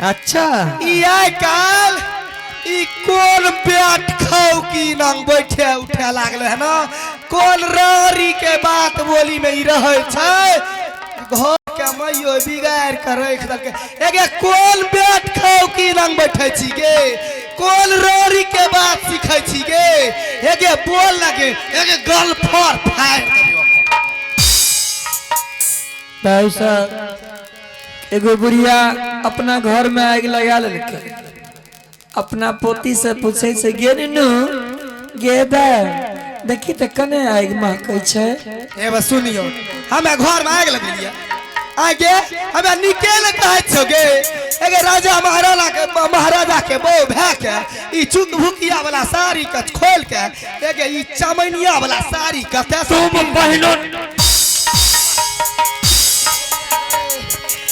S3: अच्छा,
S2: ई आइ काल ई कोन बैठ खाओ की नंग बैठे उठे लागले है ना, कोन रारी के बात बोली में ई रहै छै, घर के मैयो बिगाड़ के रख देलकै। एगे कोन बैठ खाओ की नंग बैठे छी गे, कोन रारी के बात सीखै छी गे, एगे बोल लगे एगे गल फर फाड़ देबो।
S6: भाई साहब एगो बुढ़िया अपना घर में आग लगा लेके अपना पोती से पूछे से गे नु गे बा देखी त कने आग महकै छै।
S2: ए बस सुनियो, हमें घर में आग लगलिए आगे हमें निकेल कहै छो गे, एगे राजा महाराजा के बो भै के ई चुक भुकिया वाला साड़ी के खोल के एगे ई चमनिया वाला साड़ी कते
S1: तुम बहनों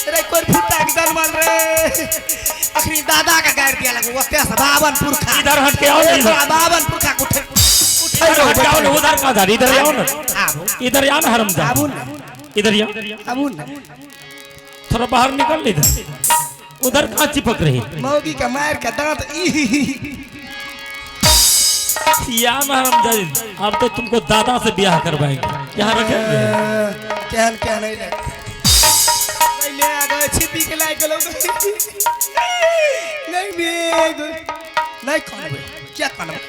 S2: रे कोई फुटा के जन्मल रे अखनी दादा का गाड़ दिया लगो ओते से 52 पुरखा।
S1: इधर हट के आओ ना, इधर
S2: 52 पुरखा उठे
S1: इधर हट के आओ ना, उधर का इधर इधर आओ ना, इधर आओ ना हरामजादा,
S2: आबू ना
S1: इधर आओ,
S2: आबू ना
S1: थोड़ा बाहर निकल इधर, उधर कहाँ चिपक रही?
S2: मौगी का मार के दांत
S1: या हरामजादा, अब तो तुमको दादा से ब्याह करवाएंगे, यहाँ रखेंगे।
S2: केहन केहन नहीं ले ले आ गए छिपी के लायक गेलो नहीं मेग नहीं खानबे क्या खानबे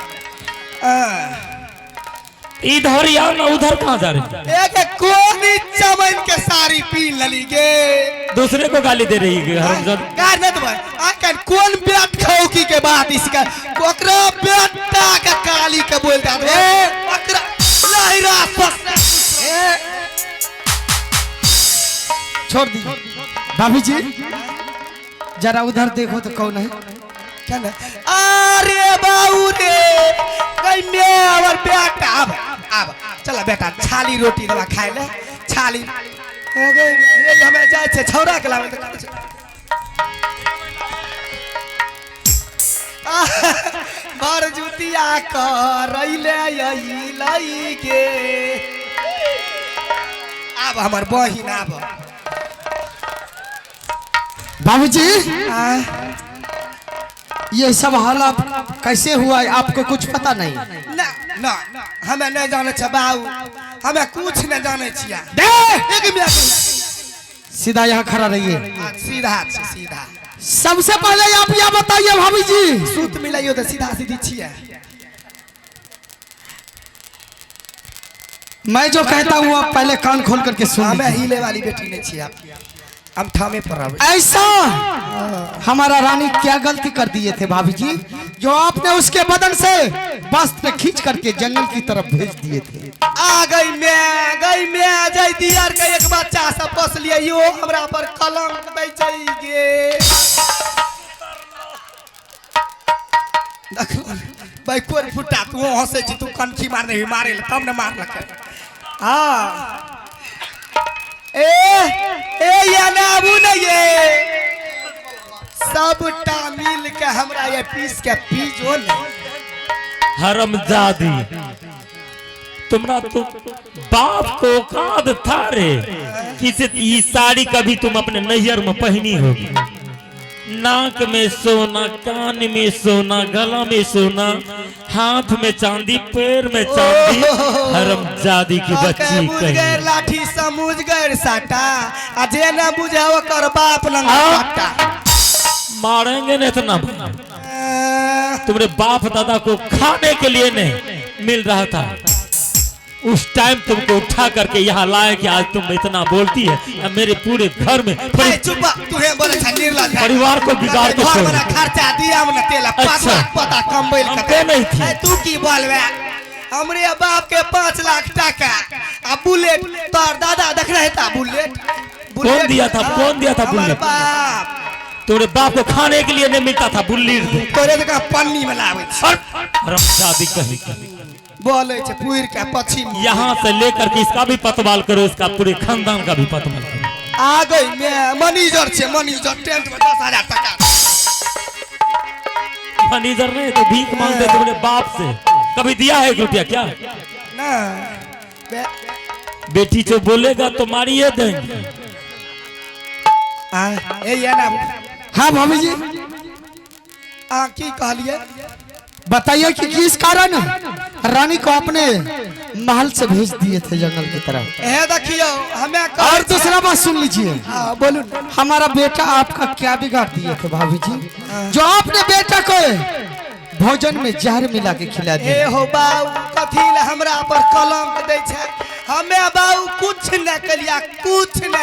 S1: इधर आओ ना, उधर कहाँ जा रहे?
S2: एक कोनी चमन के साड़ी पीन लली गे,
S1: दूसरे को गाली दे रही है हरामजादा।
S2: गार न दबा आकन कोन बेट खौकी के बात इसका ओकरा बेटा का काली के बोल दा दे ओकरा लहरा
S3: छोड़ दी। भाभी जी जरा उधर देखो तो कौन है?
S2: क्या ना अरे बाबू रे कई मैं और बेटा अब चला बेटा छाली रोटी दवा खाए ले छाली ये हमें जाए छे छौरा के लावे तो बार जुतिया करैले यही लई गे अब हमर बहिन अब
S3: भाभी जी ये सब हालत कैसे हुआ है आपको कुछ पता नहीं?
S2: ना ना हमें नहीं जाने छे बाबू, हमें कुछ नहीं जाने छिया। एक मिनट
S3: सीधा यहाँ खड़ा रहिए।
S2: सीधा सीधा
S3: सबसे पहले आप यह बताइए भाभी जी,
S2: सूत मिलाइयो तो सीधा सीधी छिया।
S3: मैं जो कहता हूँ आप पहले कान खोल करके सुन
S2: हमें
S3: लीजिए।
S2: हिले वाली बेटी नहीं छिया, हम थामे पर रहो।
S3: ऐसा हमारा रानी क्या गलती कर दिए थे भाभी जी, जो आपने उसके बदन से वस्त्र खींच करके जंगल की तरफ भेज दिए थे?
S2: आ गई मैं जय दियार का एक बच्चा सब पोस लिया यो हमरा पर कलंक दै छै गे। भाई कोर फुटा तू हंसे छी तू कनखी मारने ही मारे तब न मार लके हां ए या ना अबू न ये सबटा मिल के हमरा ये पीस के पीजो न
S1: हरमजादी तुम्हारा तो बाप को औकात था रे किसी ये साड़ी कभी तुम अपने नैहर में पहनी होगी नाक में सोना कान में सोना गला में सोना हाथ में चांदी पैर में चांदी हरमजादी की बच्ची
S2: कहीं लाठी समझ गए साटा अजे ना बुझाओ कर बाप न साटा
S1: मारेंगे न इतना तुम्हारे बाप दादा को खाने के लिए नहीं मिल रहा था उस टाइम तुमको उठा करके यहाँ लाए कि आज तुम इतना बोलती है मेरे पूरे घर में परिवार को बिगाड़ के छोड़
S2: खर्चा दिया तेला
S1: अच्छा
S2: पता कम
S1: नहीं थी
S2: तू की बोलवे हमरे बाप के 5 लाख टका अब बुलेट तोर दादा देख रहे था बुलेट
S1: कौन दिया था बुलेट तुम्हारे बाप को खाने के लिए नहीं मिलता था बुलेट
S2: तोरे का पन्नी में लावे
S1: हरमजादी कहीं
S2: बोले छे पूर के पश्चिम
S1: यहाँ से लेकर के इसका भी पतवाल करो इसका पूरे खानदान का भी पतवाल करो
S2: आ गई मैं मैनेजर छे मैनेजर टेंट में 10,000 टका
S1: मैनेजर नहीं तो भीख मांगते तुम्हारे बाप से कभी दिया है 1 रुपया क्या
S2: ना
S1: बेटी जो बोलेगा तो मारिए देंगे
S2: ए या ना
S3: हाँ भाभी जी
S2: की कहलिए
S3: बताइए कि किस कारण रानी को अपने महल से भेज दिए थे जंगल की तरफ
S2: ए देखियो हमें
S3: और दूसरा बात सुन लीजिए
S2: बोलू
S3: हमारा बेटा आपका क्या बिगाड़ दिए थे भाभी जी जो आपने बेटा को भोजन में जहर मिला के खिला दिया
S2: ए हो बाऊ कथी ले हमरा पर कलम दे छै हमें बाऊ कुछ न कलिया कुछ न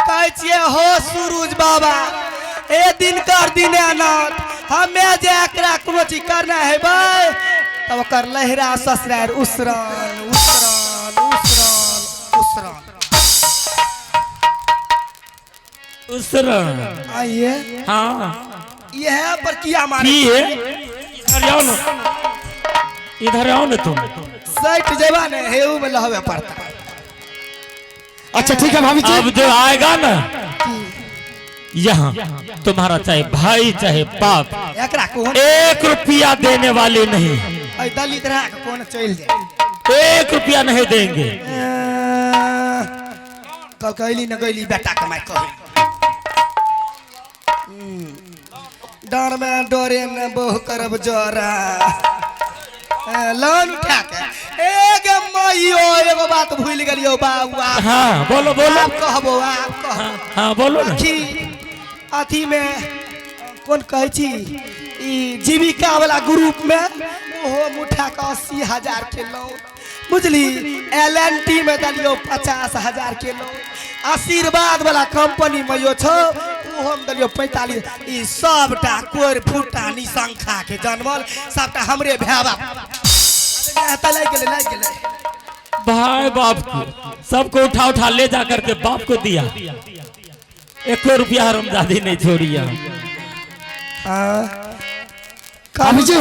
S2: कहै छिए हो सूरज बाबा ए दिन कर दीनानाथ हमें जे एकरा कोनो चीज करना है भाई तब कर लहरा ससुरार उसरन उसरन उसरन उसरन
S1: उसरन
S2: आइए
S1: हाँ
S2: यह पर किया मारे
S1: इधर आओ ना तुम
S2: सट जेबा ने हेऊ में लहवे पड़ता
S3: अच्छा ठीक है भाभी जी
S1: अब जो आएगा ना यहाँ तुम्हारा चाहे भाई चाहे बाप
S2: एकरा कोन
S1: 1 रुपया देने वाले नहीं
S2: ऐ दलित रहा के कोन चल जाए
S1: 1 रुपया नहीं देंगे
S2: कल कहली न गईली बेटा कमाई कह डर में डरे न बहु करब जरा लोन उठा के एक मइयो एगो बात भूल गेलियो बाबू
S1: हाँ बोलो बोलो
S2: आप कहबो आप कह
S1: हाँ बोलो ना
S2: अथी में कौन कहे छी ई जीविका वाला ग्रुप में ओहो मुठा के 80,000 के लोन बुझली LNT में दलियो 50,000 के लोन आशीर्वाद वाला कंपनी में यो छो ओहो में दलियो 45 ई सबटा कोर फुटा निसंखा के जन्मल सबटा हमरे भेवा लाग गेले
S1: भाई बाप को सबको उठा ले जा करके बाप को दिया 1 रुपया हरमजादी नहीं छोड़िया
S3: भाभी जी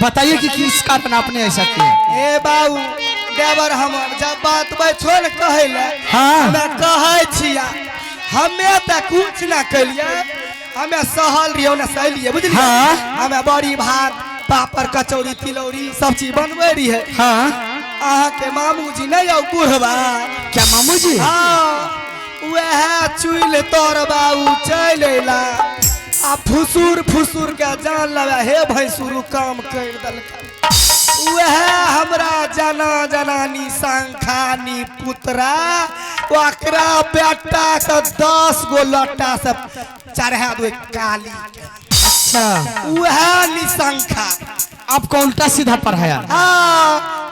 S3: बताइए कि किस कारण आपने ऐसा किया
S2: ए बाबू देवर हमर जब बात छोड़ कहले
S3: हाँ
S2: हमें कहे छिया हमें तो कुछ ना कलिए हमें सहल रियो ना सहलिए बुझलिए
S3: हाँ
S2: हमें बड़ी भात पापड़ कचौड़ी तिलौरी सब चीज बनवे रही है
S3: हाँ
S2: अहाँ के मामू जी नहीं हो बुढ़वा
S3: क्या मामू जी
S2: हाँ वह चुल तोर बाबू चलेला आ फुसुर फुसुर के जान लगा हे भैंसुरु काम कर दलका वह हमरा जना जनानी संखानी पुत्रा ओकरा बेटा के 10 गो लट्टा से चढ़ा दो काली
S3: अच्छा
S2: वह निसंखा
S3: आपको उल्टा सीधा पढ़ाया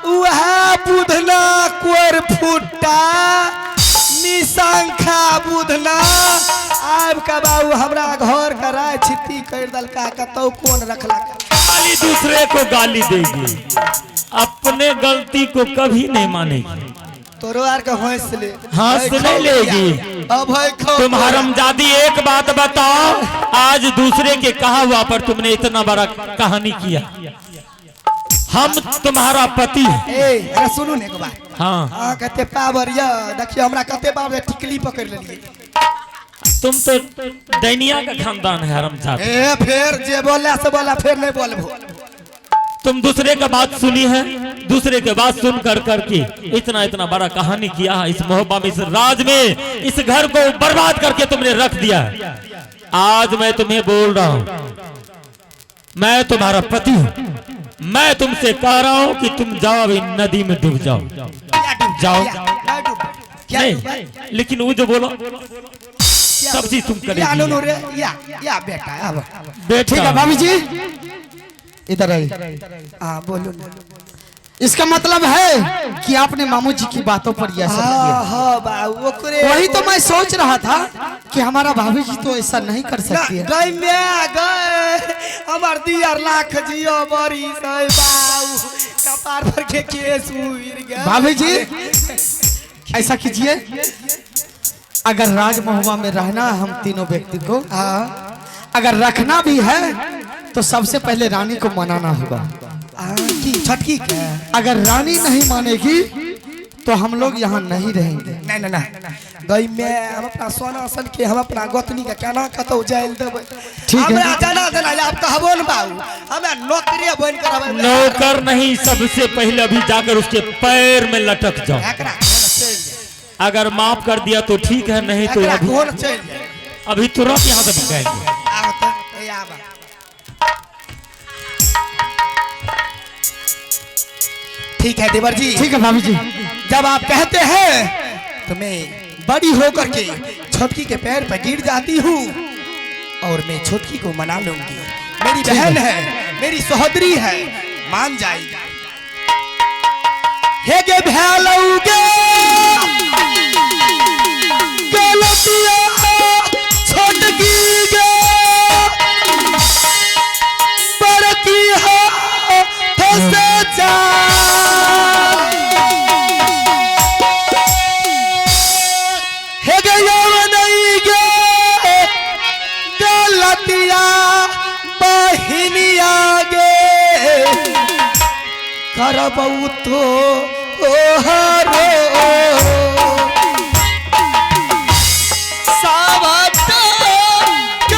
S2: वह बुधना कोर फुटा निसंखा बुधना आब का बाबू हमरा घर कराय छिती कर दलका कतौ कोन रखला
S1: गाली दूसरे को गाली देगी अपने गलती को कभी नहीं मानेगी
S2: तोरो आर के हंस ले
S1: हंस नहीं लेगी
S3: अभय खो
S1: तुम हरामजादी एक बात बताओ, आज दूसरे के कहा हुआ पर तुमने इतना बड़ा कहानी किया। हम तुम्हारा पति।
S2: अरे सुनू ने एक बात।
S1: हाँ
S2: कते पावर या देखियो हमरा कते बार टिकली पकड़ लेलिए।
S1: तुम तो दैनिया का खानदान है हरामजादी।
S2: फिर जे बोला से बोला, फिर नहीं बोलबो।
S1: तुम दूसरे का बात सुनी है, दूसरे के बात सुन कर करके इतना बड़ा कहानी किया है। इस मोहब्बत में, इस राज में, इस घर को बर्बाद करके तुमने रख दिया। आज मैं तुम्हें बोल रहा हूँ, मैं तुम्हारा पति हूँ। मैं तुमसे कह रहा हूँ कि तुम जाओ अभी नदी में डूब जाओ। जाओ नहीं, लेकिन वो जो बोलो सब चीज तुम करेगी।
S2: या बेटा
S1: बेटा
S3: ठीक है भाभी जी, इधर आइए।
S2: हाँ बोलो।
S3: इसका मतलब है कि आपने मामू जी की बातों पर यह सब किया।
S2: हाँ बाबू ओकरे
S3: वही तो मैं सोच रहा था कि हमारा भाभी जी तो ऐसा नहीं कर सकती है।
S2: गई मैं गए हमार दियार लाख जियो बड़ी सही बाबू कपार पर के केस उड़ गए।
S3: भाभी जी ऐसा कीजिए, अगर राज महुआ में रहना है हम तीनों व्यक्ति को, अगर रखना भी है तो सबसे पहले रानी को मनाना होगा।
S2: छटकी
S3: अगर रानी नहीं मानेगी तो हम लोग यहाँ नहीं रहेंगे।
S2: नहीं गई मैं हम अपना सोना सन के हम अपना गोतनी का कहना कतो जाइल देबै।
S3: ठीक है।
S2: हमरा जाना देना आप कहबो न बाबू, हमें नौकरी बन कर
S1: नौकर नहीं, सबसे पहले अभी जाकर उसके पैर में लटक जाओ। अगर माफ कर दिया तो ठीक है, नहीं तो अभी तुरंत यहाँ से भगाएंगे।
S2: ठीक है देवर जी।
S3: ठीक है भाभी जी।
S2: जब आप कहते हैं तो मैं बड़ी होकर के छोटकी के पैर पर गिर जाती हूँ और मैं छोटकी को मना लूंगी। मेरी बहन है, मेरी सहोदरी है, मान जाएगी। हे गे भैलौगे गलतिया छोटकी गे बड़की हो फंसे जा। करबऊ तो ओ हरो